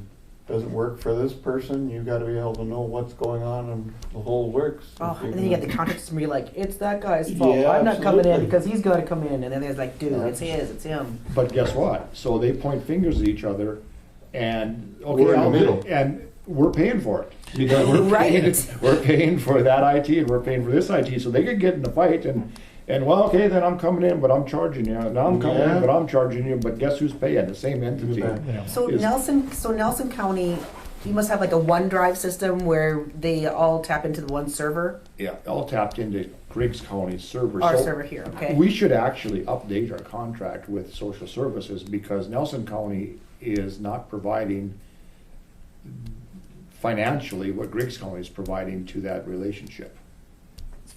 F: doesn't work for this person. You got to be able to know what's going on and the whole works.
E: Oh, and then you get the contract system where you're like, it's that guy's fault.
F: Yeah,
E: I'm not coming in
F: absolutely.
E: because he's got to come in. And then there's like, dude, it's him.
C: But guess what? So they point fingers at each other, and okay,
F: We're in the middle.
C: and we're paying for it, because
E: Right.
C: we're paying for that IT and we're paying for this IT. So they could get in a fight and well, okay, then I'm coming in, but I'm charging you. Now I'm coming in, but I'm charging you. But guess who's paying? The same entity.
A: Yeah.
E: So
C: Is-
E: Nelson County, you must have like a OneDrive system where they all tap into the one server.
C: Yeah, all tapped into Griggs County server.
E: Our
C: So
E: server here, okay.
C: we should actually update our contract with social services, because Nelson County is not providing financially what Griggs County is providing to that relationship.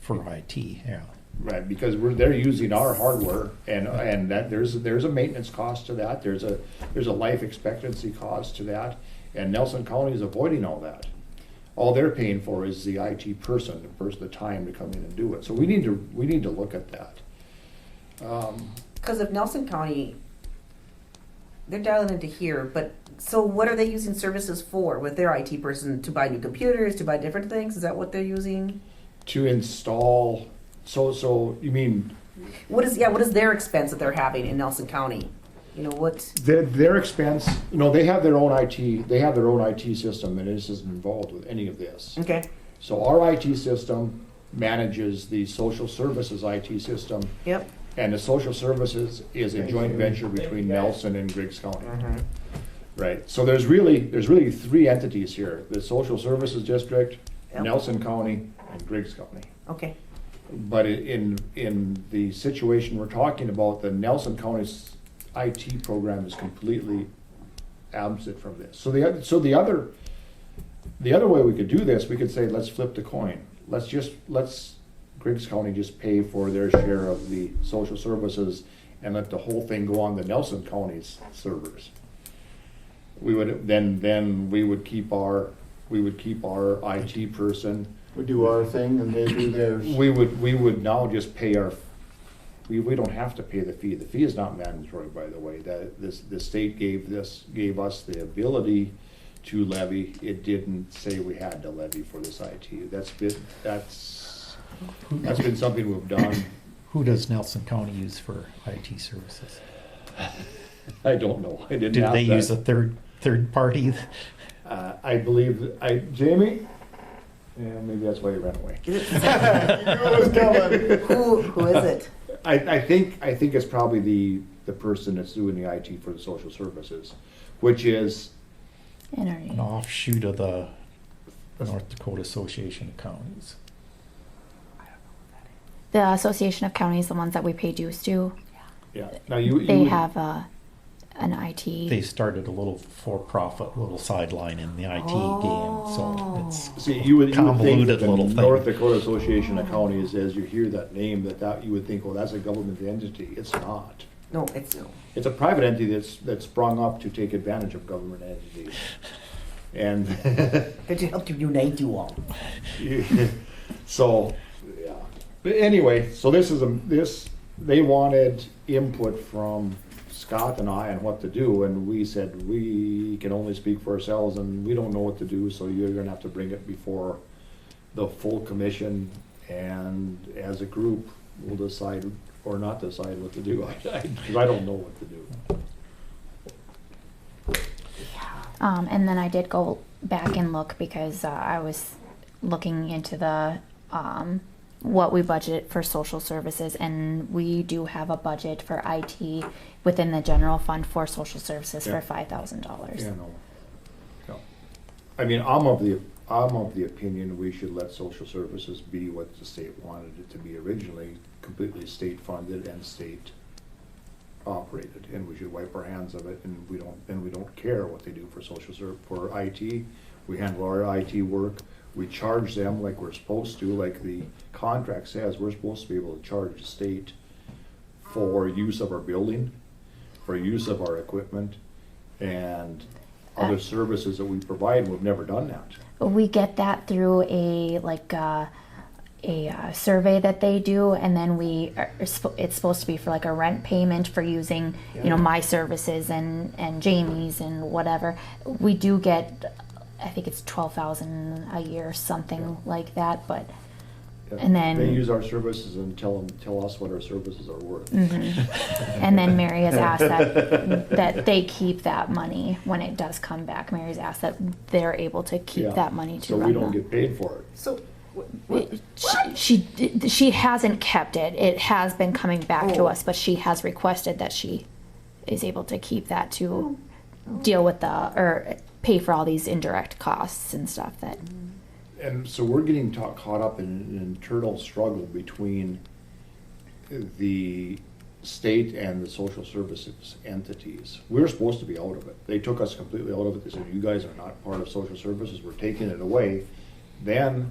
A: For IT, yeah.
C: Right, because they're using our hardware, and that there's a maintenance cost to that. There's a life expectancy cost to that, and Nelson County is avoiding all that. All they're paying for is the IT person, the time to come in and do it. So we need to look at that.
E: Because if Nelson County they're dialing into here, but so what are they using services for with their IT person? To buy new computers, to buy different things? Is that what they're using?
C: To install, so you mean
E: What is their expense that they're having in Nelson County? You know, what?
C: their expense, they have their own IT system, and this isn't involved with any of this.
E: Okay.
C: So our IT system manages the social services IT system,
E: Yep.
C: and the social services is a joint venture between Nelson and Griggs County. Right, so there's really three entities here: the social services district,
E: Yep.
C: Nelson County, and Griggs County.
E: Okay.
C: But in the situation we're talking about, the Nelson County's IT program is completely absent from this. So the other way we could do this, we could say, let's flip the coin. Let's Griggs County just pay for their share of the social services and let the whole thing go on the Nelson County's servers. We would then we would keep our IT person.
F: We do our thing and they do theirs.
C: We would now just pay we don't have to pay the fee. The fee is not mandatory, by the way. The state gave us the ability to levy. It didn't say we had to levy for this IT. That's been something we've done.
A: Who does Nelson County use for IT services?
C: I don't know. I didn't.
A: Do
C: ask
A: they
C: that.
A: use a third party?
C: I believe Jamie. Yeah, maybe that's why he ran away.
E: Who is it?
C: I think it's probably the person that's doing the IT for the social services, which is
A: An offshoot of the North Dakota Association of Counties.
D: The Association of Counties, the ones that we pay dues to,
C: yeah. Now you
D: they
C: would-
D: have an IT.
A: They started a little for-profit little sideline in the IT game, so it's
C: See, you would think
A: convoluted
C: that the
A: little thing.
C: North Dakota Association of Counties, as you hear that name, that you would think, well, that's a government entity. It's not.
E: No, it's no.
C: It's a private entity that's sprung up to take advantage of government entities. And
E: It helped to unite you all.
C: so, yeah. But anyway, so they wanted input from Scott and I on what to do, and we said we can only speak for ourselves and we don't know what to do, so you're gonna have to bring it before the full commission, and as a group, we'll decide or not decide what to do, because I don't know what to do.
D: And then I did go back and look because I was looking into the what we budget for social services, and we do have a budget for IT within the general fund for social services
C: Yeah.
D: for $5,000.
C: Yeah, no. I mean, I'm of the opinion we should let social services be what the state wanted it to be originally, completely state funded and state operated, and we should wipe our hands of it, and we don't care what they do for for IT. We handle our IT work. We charge them like we're supposed to, like the contract says, we're supposed to be able to charge the state for use of our building, for use of our equipment, and other services that we provide. We've never done that.
D: We get that through a survey that they do, and then it's supposed to be for like a rent payment for using my services and Jamie's and whatever. We do get, I think it's $12,000 a year or something like that, but and then
C: they use our services and tell us what our services are worth.
D: And then Mary has asked that they keep that money when it does come back. Mary's asked that they're able to keep
C: Yeah.
D: that money to
C: So
D: run
C: we don't
D: the.
C: get paid for it.
E: So,
D: She hasn't kept it. It has been coming back to
E: Oh.
D: us, but she has requested that she is able to keep that to deal with or pay for all these indirect costs and stuff that.
C: And so we're getting caught up in an internal struggle between the state and the social services entities. We're supposed to be out of it. They took us completely out of it. They said, you guys are not part of social services, we're taking it away. Then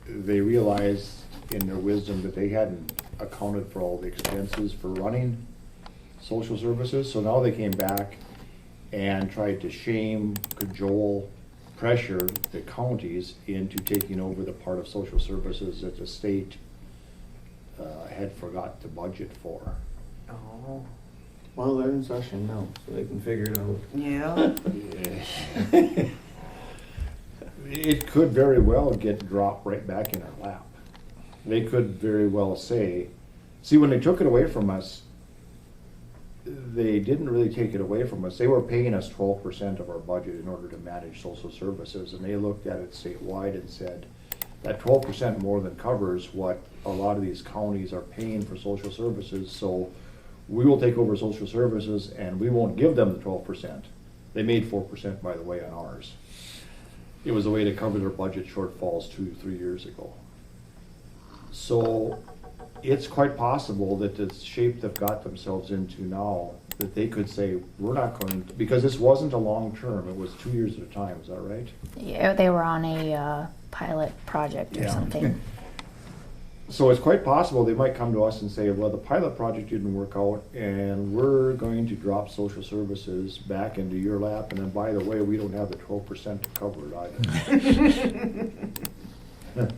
C: they realized in their wisdom that they hadn't accounted for all the expenses for running social services. So now they came back and tried to shame, cajole, pressure the counties into taking over the part of social services that the state had forgot to budget for.
E: oh,
F: Well, they're in session now, so they can figure it out.
E: Yeah.
C: It could very well get dropped right back in our lap. They could very well say, see, when they took it away from us, they didn't really take it away from us. They were paying us 12% of our budget in order to manage social services, and they looked at it statewide and said, that 12% more than covers what a lot of these counties are paying for social services, so we will take over social services and we won't give them the 12%. They made 4%, by the way, on ours. It was a way to cover their budget shortfalls 2-3 years ago. So it's quite possible that the shape they've got themselves into now, that they could say, we're not going to, because this wasn't a long term, it was 2 years at a time, is that right?
D: Yeah, they were on a pilot project or
C: Yeah.
D: something.
C: So it's quite possible they might come to us and say, well, the pilot project didn't work out and we're going to drop social services back into your lap, and then by the way, we don't have the 12% to cover it either.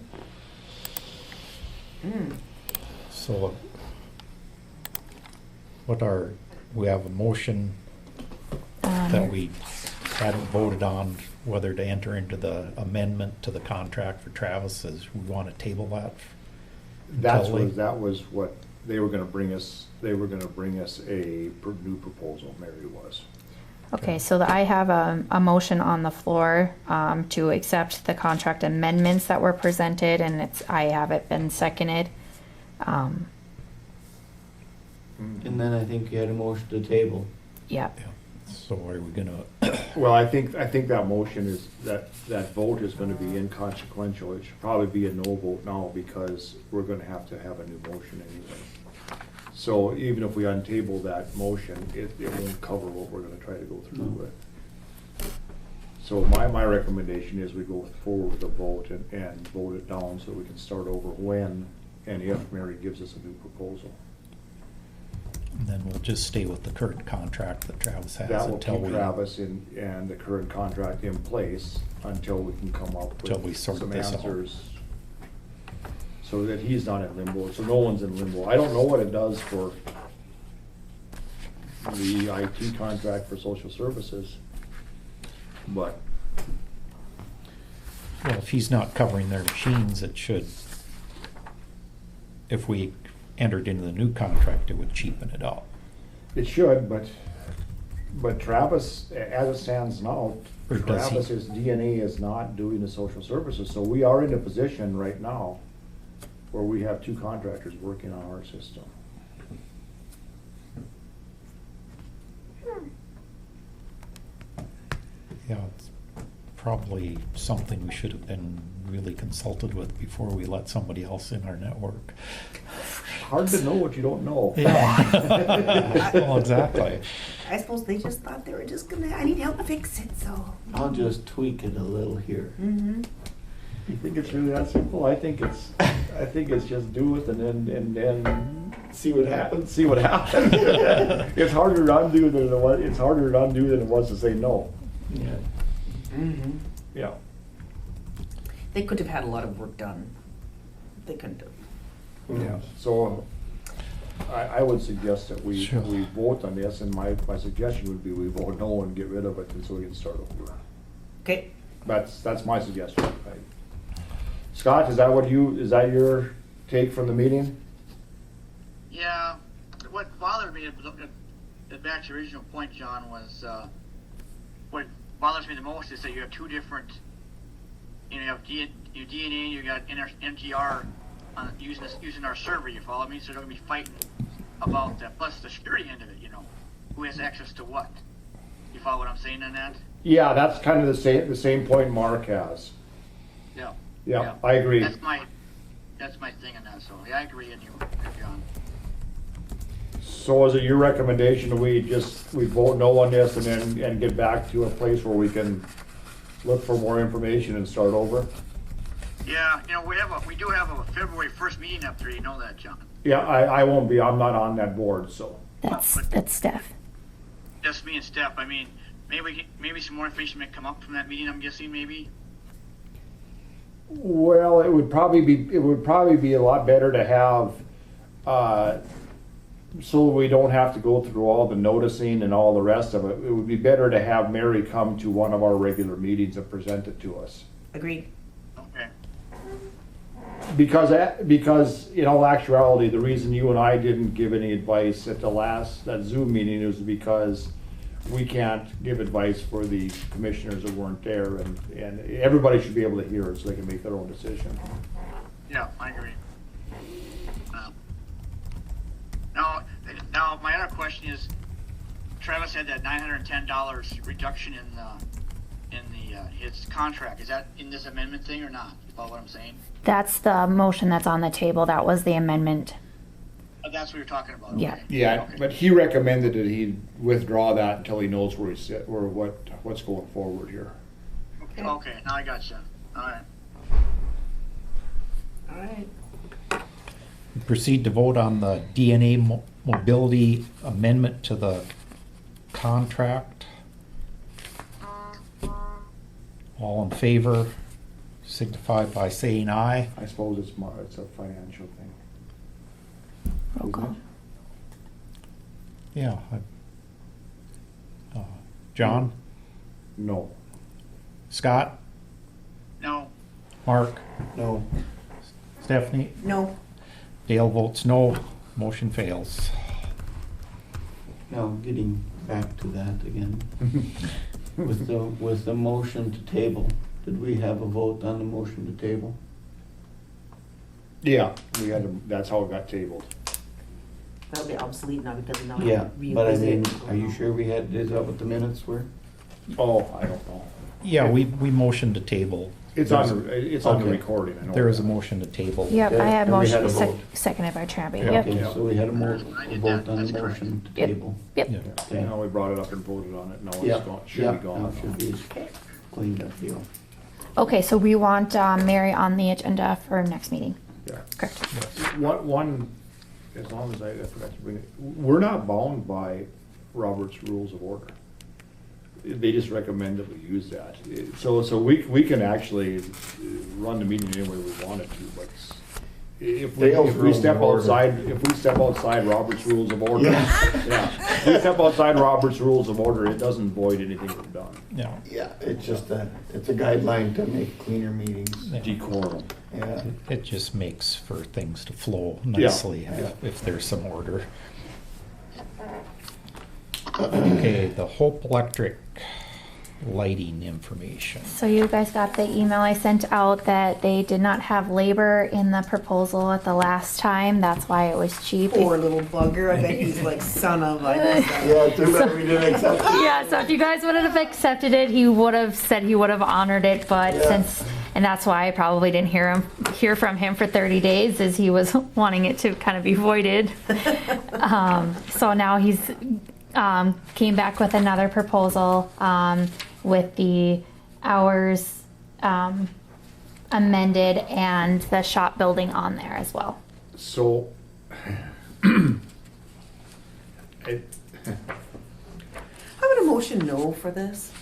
A: So we have a motion that we hadn't voted on whether to enter into the amendment to the contract for Travis. Is we want to table that?
C: That was what they were gonna bring us, they were gonna bring us a new proposal, Mary was.
D: Okay, so I have a motion on the floor to accept the contract amendments that were presented, and I have it been seconded.
F: And then I think you had a motion to table.
D: Yeah.
A: So are we gonna?
C: Well, I think that motion is, that vote is gonna be inconsequential. It should probably be a no vote now because we're gonna have to have a new motion anyway. So even if we untable that motion, it won't cover what we're gonna try to go through with. So my recommendation is we go forward with a vote and vote it down so we can start over when and if Mary gives us a new proposal.
A: And then we'll just stay with the current contract that Travis has
C: That will
A: until
C: keep
A: we.
C: Travis and the current contract in place until we can come up
A: Till we
C: with
A: sort
C: some
A: this out.
C: answers. So that he's not in limbo, so no one's in limbo. I don't know what it does for the IT contract for social services, but
A: Well, if he's not covering their machines, it should. If we entered into the new contract, it would cheapen it up.
C: it should, but Travis, as it stands now,
A: Or does he?
C: Travis's DNA is not doing the social services, so we are in a position right now where we have two contractors working on our system.
A: Yeah, it's probably something we should have been really consulted with before we let somebody else in our network.
C: Hard to know what you don't know.
A: Yeah. Well, exactly.
E: I suppose they just thought they were just gonna, I need help fix it, so.
F: I'll just tweak it a little here.
E: Mm-hmm.
C: You think it's really that simple? I think it's just do it and then see what happens. See what happens. It's harder to undo than it was to say no.
F: Yeah.
E: Mm-hmm.
C: Yeah.
E: They could have had a lot of work done. They couldn't have.
C: Yeah. So I would suggest that we
A: Sure.
C: vote on this, and my suggestion would be we vote no and get rid of it, and so we can start over.
E: Okay.
C: That's my suggestion. Scott, is that your take from the meeting?
H: Yeah, what bothered me, back to your original point, John, was, what bothers me the most is that you have two different, you have your DNA, you got MTR using our server, you follow me? So they're going to be fighting about that, plus the security end of it, who has access to what. You follow what I'm saying on that?
C: Yeah, that's kind of the same point Mark has.
H: Yeah.
C: Yeah, I agree.
H: That's my thing on that, so yeah, I agree with you, John.
C: So is it your recommendation that we vote no on this and get back to a place where we can look for more information and start over?
H: Yeah, we do have a February 1st meeting up there, you know that, John.
C: Yeah, I won't be, I'm not on that board, so.
D: That's Steph.
H: Just me and Steph. I mean, maybe some more information may come up from that meeting, I'm guessing, maybe.
C: Well, it would probably be a lot better to have so we don't have to go through all the noticing and all the rest of it, it would be better to have Mary come to one of our regular meetings and present it to us.
E: Agreed.
H: Okay.
C: Because in all actuality, the reason you and I didn't give any advice at that Zoom meeting is because we can't give advice for the commissioners that weren't there, and everybody should be able to hear it so they can make their own decision.
H: Yeah, I agree. Now, my other question is, Travis had that $910 reduction in his contract. Is that in this amendment thing or not? You follow what I'm saying?
D: That's the motion that's on the table. That was the amendment.
H: Oh, that's what you're talking about.
D: Yeah.
H: Okay.
C: Yeah,
H: Okay.
C: but he recommended that he withdraw that until he knows where he's sit, or what's going forward here.
H: Okay, now I got you. All right.
E: All right.
A: Proceed to vote on the DNA mobility amendment to the contract. All in favor, signify by saying aye.
C: I suppose it's a financial thing.
D: Roll call.
A: Yeah. John,
C: No.
A: Scott,
H: No.
A: Mark,
F: No.
A: Stephanie,
E: No.
A: Dale votes no, motion fails.
F: Now, getting back to that again, with the motion to table, did we have a vote on the motion to table?
C: Yeah, that's how it got tabled.
E: That'll be obsolete now because we now
F: Yeah,
E: have
F: but I
E: revisit
F: mean,
E: it.
F: are you sure we had, is that what the minutes were?
C: Oh, I don't know.
A: Yeah, we motioned to table.
C: It's on the
F: Okay.
C: recording, I know.
A: There is a
C: that.
A: motion to table.
D: Yep,
F: Yeah,
D: I had
F: and we had
D: motion,
F: a vote.
D: seconded by Travis.
C: Yeah.
D: Yep.
F: Okay, so we had a
H: I
F: vote
H: did
F: on
H: that.
F: the
H: That's correct.
F: motion to
D: Yep.
F: table.
D: Yep.
A: Yeah.
C: Yeah, now we brought it up and voted on it, now
F: Yeah,
C: it's gone, should
F: yeah,
C: be gone.
F: now it should be cleaned up deal.
D: Okay, so we want Mary on the agenda for next meeting.
C: Yeah.
D: Correct.
C: One, as long as I forgot to bring it, we're not bound by Robert's Rules of Order. They just recommend that we use that. So we can actually run the meeting any way we wanted to, but if
F: Dale's
C: we
F: Rules
C: step
F: of Order.
C: outside Robert's Rules of Order, yeah. If we step outside Robert's Rules of Order, it doesn't void anything we've done.
A: Yeah.
F: Yeah, it's just it's a guideline to make cleaner meetings.
A: Yeah.
C: Decorum.
F: Yeah.
A: It just makes for things to flow nicely if there's some order. Okay, the Hope Electric lighting information.
D: So you guys got the email I sent out that they did not have labor in the proposal at the last time. That's why it was cheap.
E: Poor little bugger. I bet he's like, son of a.
F: Yeah, too bad we didn't accept it.
D: Yeah, so if you guys would have accepted it, he would have said he would have honored it, but
F: Yeah.
D: and that's why I probably didn't hear from him for 30 days, as he was wanting it to kind of be voided. So now he's came back with another proposal with the hours amended and the shop building on there as well.
C: So,
E: How would a motion no for this?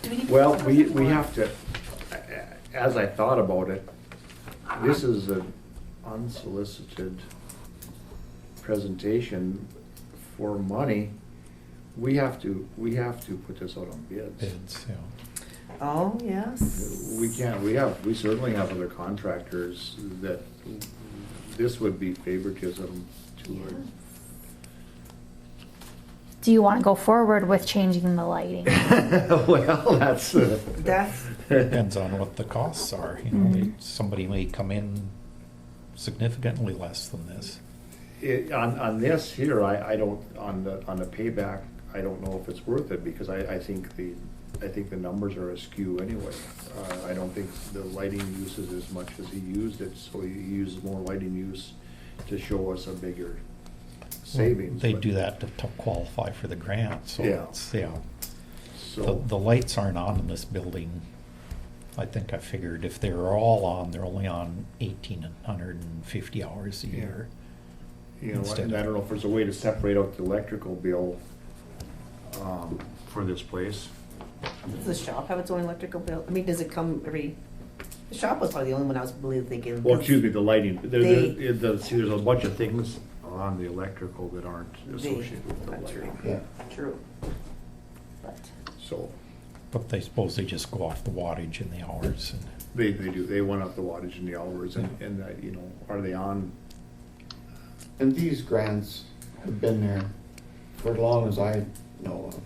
E: Do we need to
C: well,
E: vote on
C: we
E: it, or-
C: have to, as I thought about it, this is an unsolicited presentation for money. We have to put this out on bids.
A: Bids, yeah.
E: Oh, yes.
C: We certainly have other contractors that this would be favoritism to.
D: Do you want to go forward with changing the lighting?
C: Well, that's.
E: That's,
A: Depends on what the costs are, you know,
D: Mhm.
A: somebody may come in significantly less than this.
C: On this here, I don't, on the payback, I don't know if it's worth it, because I think the numbers are askew anyway. I don't think the lighting uses as much as he used it, so he uses more lighting use to show us a bigger savings.
A: They
C: but-
A: do that to qualify for the grant, so
C: Yeah.
A: it's, yeah.
C: So,
A: The lights aren't on in this building. I think I figured if they were all on, they're only on 1,850 hours a year.
C: you know,
A: instead
C: and I don't know if there's a way to separate out the electrical bill for this place.
E: does the shop have its own electrical bill? I mean, does it come every, the shop was probably the only one I was really thinking.
C: Well, excuse me, the lighting,
E: They-
C: see, there's a bunch of things on the electrical that aren't associated with the
E: That's
C: lighting.
E: right.
F: Yeah.
E: True. But,
C: So,
A: But they suppose they just go off the wattage and the hours and.
C: they do, they went up the wattage and the hours and, you know, are they on?
F: And these grants have been there for as long as I know of.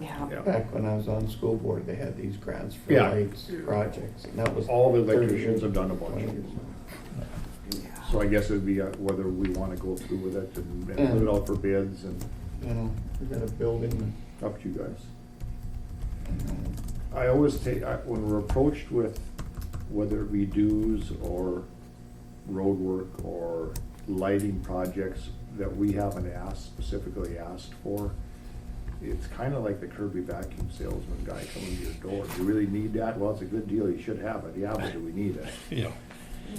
E: yeah.
C: Yeah.
F: Back when I was on school board, they had these grants for
C: Yeah.
F: lights projects, and that was.
C: All the
F: 30
C: electricians
F: years,
C: have done a bunch
F: 20
C: of
F: years
C: them.
E: Yeah.
C: So I guess it'd be whether we wanna go through with it and put it out for bids and
F: You know, we got a building.
C: up to you guys.
F: And,
C: I always when we're approached with whether it be dues or road work or lighting projects that we haven't specifically asked for, it's kinda like the Kirby vacuum salesman guy coming to your door. Do you really need that? Well, it's a good deal, you should have it. Yeah, but do we need it?
A: Yeah.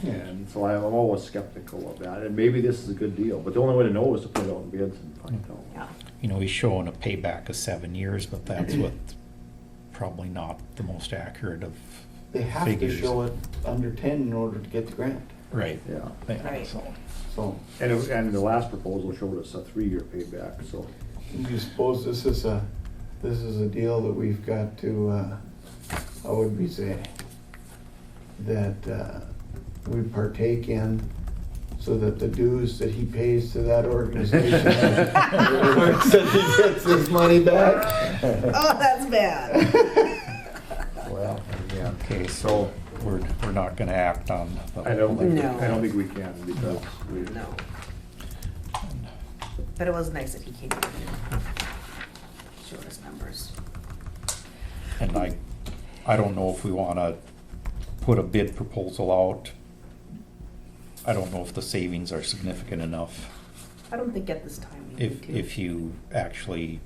C: And so I'm always skeptical of that, and maybe this is a good deal, but the only way to know is to put it out in bids and find out.
E: Yeah.
A: You know, he's showing a payback of 7 years, but that's what, probably not the most accurate of
F: They have
A: figures.
F: to show it under 10 in order to get the grant,
A: Right.
C: Yeah.
E: Right.
A: So,
F: so.
C: And the last proposal showed us a 3-year payback, so.
F: Do you suppose this is a deal that we've got to, how would we say, that we partake in so that the dues that he pays to that organization, so he gets his money back?
E: Oh, that's bad.
C: Well, yeah.
A: okay, so we're not gonna act on the.
C: I don't
E: No.
C: think we can because we.
E: No. But it was nice that he came in and showed us numbers.
A: And I don't know if we wanna put a bid proposal out. I don't know if the savings are significant enough,
E: I don't think at this time we need to.
A: if you actually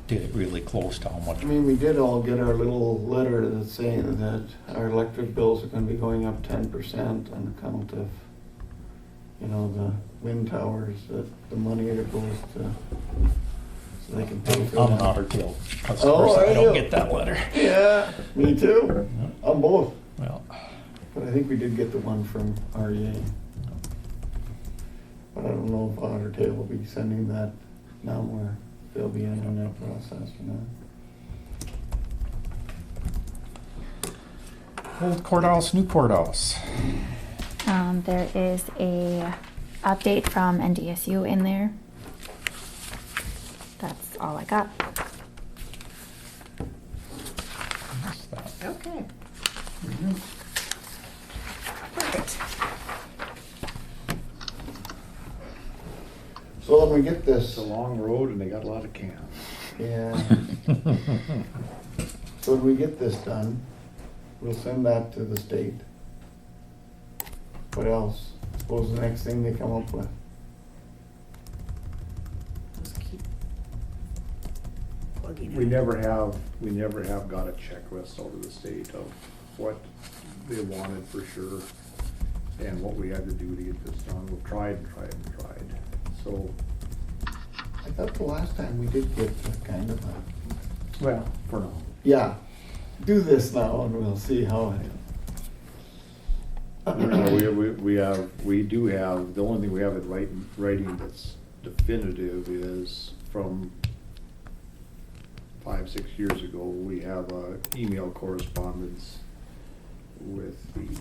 A: did it really close to how much.
F: I mean, we did all get our little letter that's saying that our electric bills are gonna be going up 10% on account of, you know, the wind towers, that the money that goes to, so they can pay for
A: I'm an
F: that.
A: Otter Tail customer,
F: Oh,
A: so I
F: are
A: don't
F: you?
A: get that letter.
F: Yeah, me too, on both,
A: Well,
F: but I think we did get the one from REA. But I don't know if Otter Tail will be sending that now, where they'll be in that process or not.
A: old courthouse, new courthouse.
D: There is a update from NDSU in there. That's all I got.
A: What's that?
E: Okay. Perfect.
F: So when we get
C: It's
F: this,
C: a long road and they got a lot of cans.
F: yeah, so when we get this done, we'll send that to the state. What else? Suppose the next thing they come up with.
E: Just keep plugging
C: We
E: it.
C: never have got a checklist out of the state of what they wanted for sure and what we had to do to get this done. We've tried and tried and tried. So,
F: I thought the last time we did get a kind of a,
C: well, for now.
F: yeah, do this now and we'll see how it.
C: We do have, the only thing we have in writing that's definitive is from 5-6 years ago. We have email correspondence with the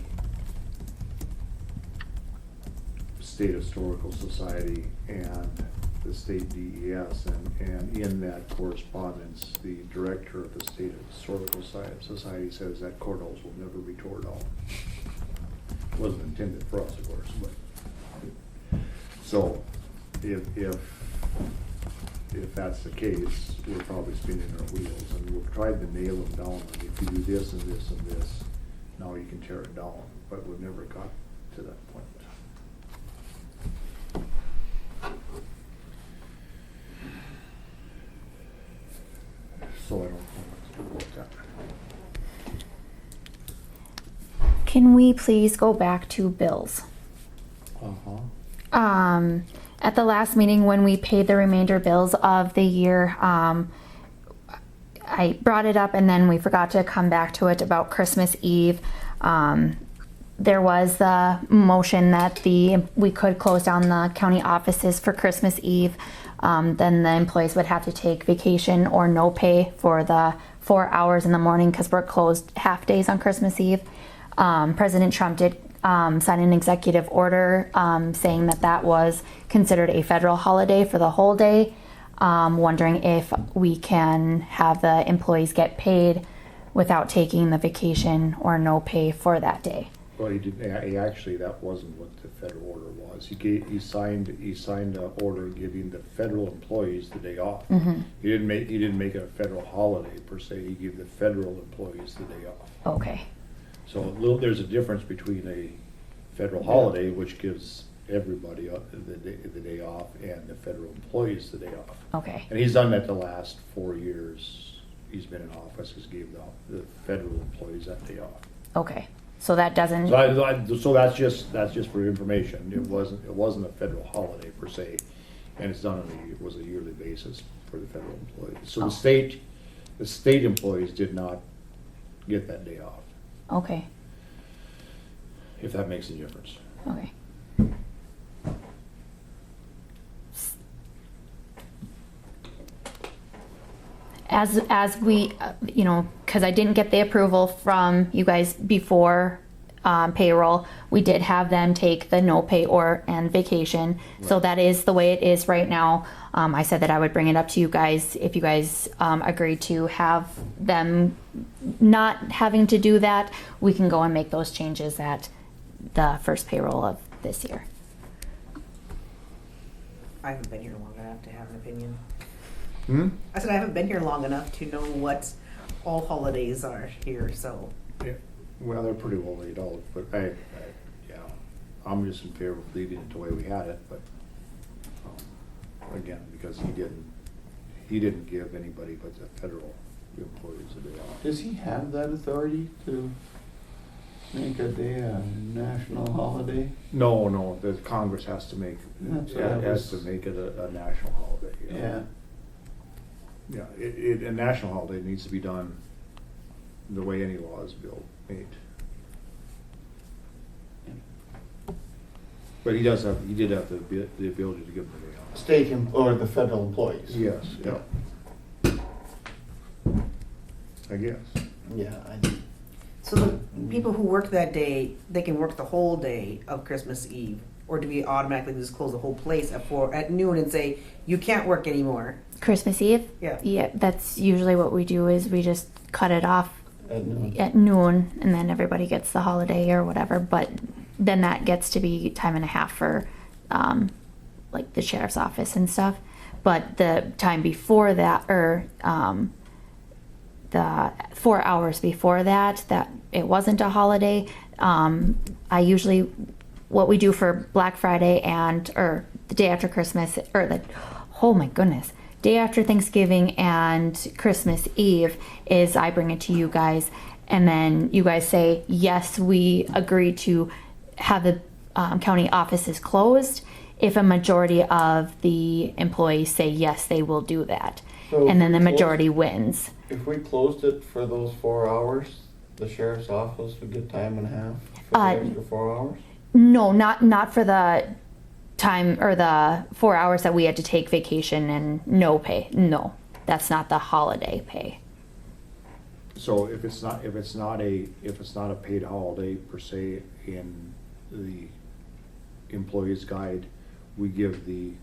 C: State Historical Society and the state DES, and in that correspondence, the director of the State Historical Society says that courthouse will never be torn down. Wasn't intended for us, of course, but, so, if that's the case, we're probably spinning our wheels, and we've tried to nail them down, and if you do this and this and this, now you can tear it down, but we've never got to that point. So I don't know what to do about that.
D: Can we please go back to bills?
C: Uh-huh.
D: At the last meeting when we paid the remainder bills of the year, I brought it up and then we forgot to come back to it about Christmas Eve. there was the motion that we could close down the county offices for Christmas Eve. Then the employees would have to take vacation or no pay for the 4 hours in the morning because we're closed half days on Christmas Eve. President Trump did sign an executive order saying that that was considered a federal holiday for the whole day. Wondering if we can have the employees get paid without taking the vacation or no pay for that day.
C: Well, he actually, that wasn't what the federal order was. He signed an order giving the federal employees the day off.
D: Mm-hmm.
C: He didn't make it a federal holiday per se. He gave the federal employees the day off.
D: Okay.
C: So there's a difference between a federal holiday, which gives everybody the day off, and the federal employees the day off.
D: Okay.
C: And he's done that the last 4 years he's been in office. He's gave the federal employees that day off.
D: Okay. So that doesn't.
C: So that's just for information. It wasn't a federal holiday per se, and it's done it was a yearly basis for the federal employees. So the state employees did not get that day off.
D: Okay.
C: If that makes a difference.
D: Okay. As we, because I didn't get the approval from you guys before payroll, we did have them take the no pay and vacation. Right. So that is the way it is right now. I said that I would bring it up to you guys if you guys agree to have them not having to do that. We can go and make those changes at the first payroll of this year.
E: I haven't been here long enough to have an opinion.
C: I
E: said I haven't been here long enough to know what all holidays are here, so.
C: Yeah. Well, they're pretty well laid out, but I'm just in favor of leaving it the way we had it, but again, because he didn't give anybody but the federal employees a day off.
F: Does he have that authority to make a day a national holiday?
C: No, the Congress has to make it a national holiday.
F: Yeah.
C: Yeah, a national holiday needs to be done the way any law is made. But he did have the ability to give them the day off.
F: State or the federal employees?
C: Yes, yeah. I guess.
F: Yeah.
E: So the people who work that day, they can work the whole day of Christmas Eve, or do we automatically just close the whole place at noon and say you can't work anymore?
D: Christmas Eve? Yeah, that's usually what we do is we just cut it off at noon and then everybody gets the holiday or whatever, but then that gets to be time and a half for like the sheriff's office and stuff. But the time before that, or the 4 hours before that it wasn't a holiday, I usually, what we do for Black Friday or the day after Christmas, day after Thanksgiving and Christmas Eve is I bring it to you guys, and then you guys say, yes, we agree to have the county offices closed if a majority of the employees say, yes, they will do that.
F: So
D: and then the majority wins.
F: If we closed it for those 4 hours, the sheriff's office would get time and a half for the extra 4 hours?
D: No, not for the time or the 4 hours that we had to take vacation and no pay. No, that's not the holiday pay.
C: So if it's not a paid holiday per se in the employee's guide, we give the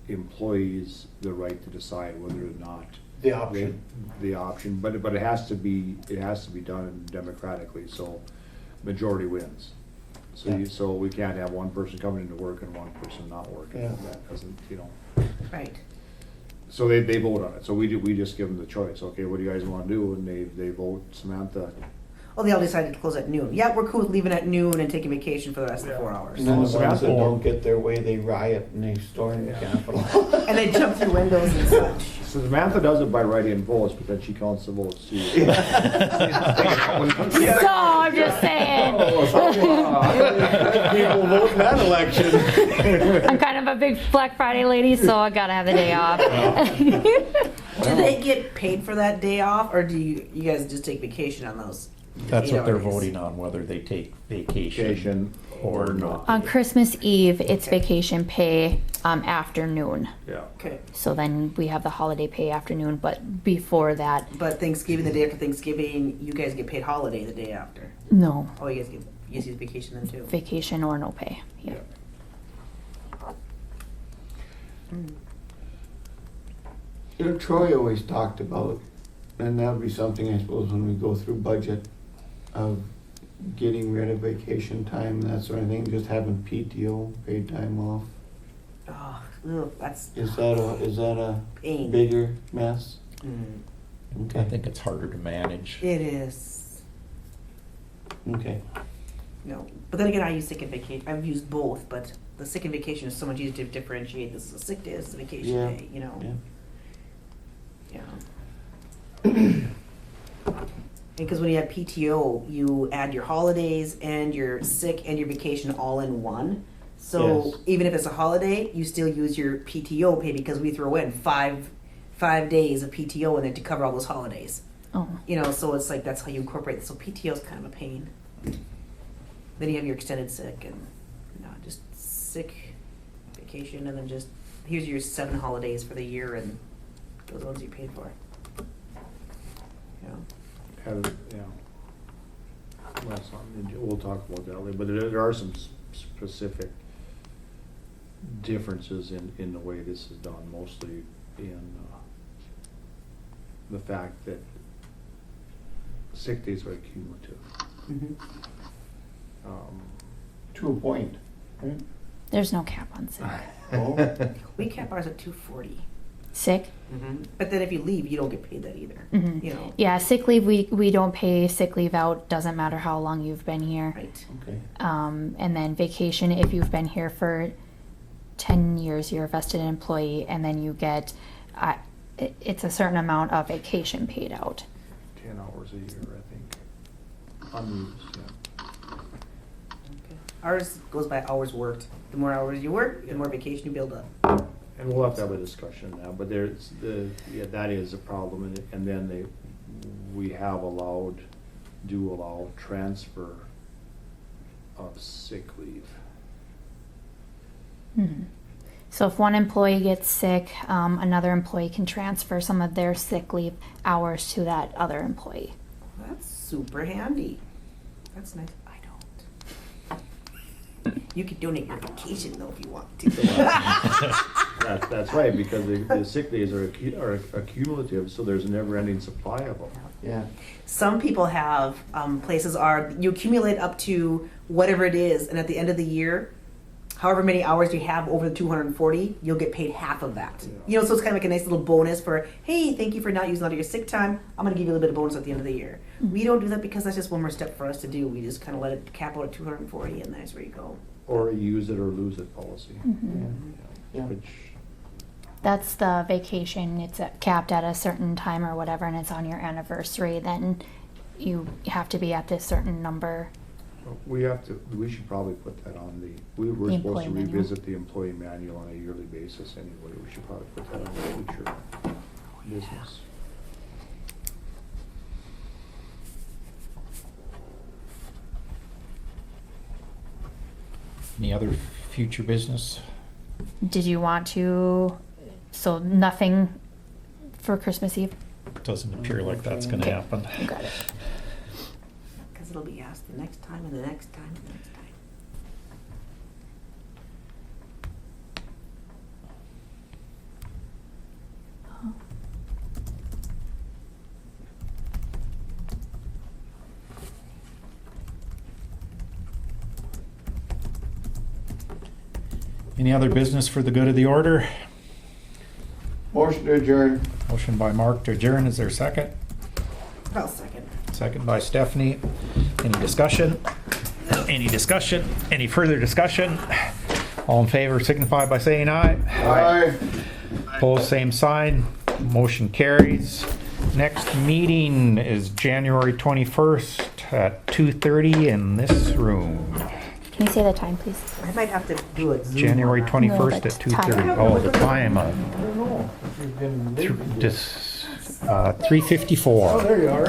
C: employees the right to decide whether or not
F: the option,
C: but it has to be done democratically, so majority wins. So we can't have one person coming into work and one person not working.
F: Yeah.
C: That doesn't,
E: Right.
C: So they vote on it. So we just give them the choice. Okay, what do you guys want to do? And they vote. Samantha.
E: Well, they all decided to close at noon. Yeah, we're cool with leaving at noon and taking vacation for the rest of the 4 hours.
F: And then the ones that don't get their way, they riot and they storm the Capitol.
E: And they jump through windows and such.
C: So Samantha does it by writing votes, but then she counts the votes too.
D: So I'm just saying.
F: People vote in that election.
D: I'm kind of a big Black Friday lady, so I gotta have the day off.
E: Do they get paid for that day off, or do you guys just take vacation on those?
A: That's what they're
E: 8 hour days.
A: voting on, whether they take vacation
C: Vacation
A: or not.
D: On Christmas Eve, it's
E: Okay.
D: vacation pay afternoon.
C: Yeah.
E: Okay.
D: So then we have the holiday pay afternoon, but before that,
E: But Thanksgiving, the day after Thanksgiving, you guys get paid holiday the day after.
D: no
E: Oh, you guys use vacation then too.
D: vacation or no pay. Yeah.
F: You know, Troy always talked about, and that would be something, I suppose, when we go through budget, of getting rid of vacation time, that sort of thing, just having PTO, paid time off.
E: Oh, ugh, that's
F: Is that a
E: pain.
F: bigger mess?
E: Mm,
A: I
F: Okay,
A: think it's harder to manage.
E: it is.
F: okay.
E: No, but then again, I use sick and vacation. I've used both, but the sick and vacation is so much easier to differentiate. This is a sick day. This is a vacation
F: Yeah,
E: day. You know.
F: yeah.
E: Yeah. Because when you have PTO, you add your holidays and your sick and your vacation all in one. So
F: Yes.
E: even if it's a holiday, you still use your PTO pay because we throw in five days of PTO in there to cover all those holidays.
D: Oh,
E: You know, so it's like that's how you incorporate it. So PTO is kind of a pain. Then you have your extended sick and just sick, vacation, and then just here's your 7 holidays for the year, and those ones you paid for.
C: Yeah. Well, we'll talk about that later, but there are some specific differences in the way this is done, mostly in the fact that sick days are cumulative.
E: Mm-hmm.
F: To a point, right?
D: there's no cap on sick.
F: Oh,
E: We cap ours at 240.
D: Sick?
E: Mm-hmm. But then if you leave, you don't get paid that either.
D: Mhm.
E: You know,
D: Yeah, sick leave, we don't pay sick leave out, doesn't matter how long you've been here.
E: right?
F: okay.
D: And then vacation, if you've been here for 10 years, you're a vested employee, and then you get, it's a certain amount of vacation paid out.
C: 10 hours a year, I think. Unused, yeah.
E: Ours goes by hours worked. The more hours you work, the more vacation you build up.
C: And we'll have to have a discussion now, but that is a problem, and then we have do allow transfer of sick leave.
D: Mhm. So if one employee gets sick, another employee can transfer some of their sick leave hours to that other employee.
E: That's super handy. That's nice. I don't. You could donate your vacation though if you want to.
C: That's right, because the sick days are accumulative, so there's a never-ending supply of them.
F: Yeah,
E: Some people have places you accumulate up to whatever it is, and at the end of the year, however many hours you have over the 240, you'll get paid half of that.
C: Yeah.
E: You know, so it's kind of like a nice little bonus for, hey, thank you for not using all of your sick time. I'm going to give you a little bit of bonus at the end of the year. We don't do that because that's just one more step for us to do. We just kind of let it cap out at 240, and that's where you go.
C: Or a use it or lose it policy.
F: yeah.
C: Which,
D: That's the vacation, it's capped at a certain time or whatever, and it's on your anniversary, then you have to be at this certain number.
C: we should probably put that on we're
D: The
C: supposed
D: employee
C: to
D: manual.
C: revisit the employee manual on a yearly basis anyway. We should probably put that on the future business.
A: Any other future business?
D: Did you want to, so nothing for Christmas Eve?
A: Doesn't appear like that's gonna
D: Okay.
A: happen.
D: Got it.
E: Because it'll be asked the next time and the next time and the next time.
A: Any other business for the good of the order?
F: Motion to adjourn.
A: Motion by Mark to adjourn, is there a second?
E: I'll second.
A: Second by Stephanie. Any discussion? Any discussion? Any further discussion? All in favor signify by saying aye.
F: Aye.
A: Opposed, same sign. Motion carries. Next meeting is January 21st at 2:30 in this room.
D: Can you say the time, please?
E: I might have to do it Zoom
A: January
E: on that.
A: 21st
D: No,
A: at
D: but
A: 2:30.
D: time.
A: Oh, the time,
G: I don't know. You've been busy.
A: just 3:54.
G: There you are.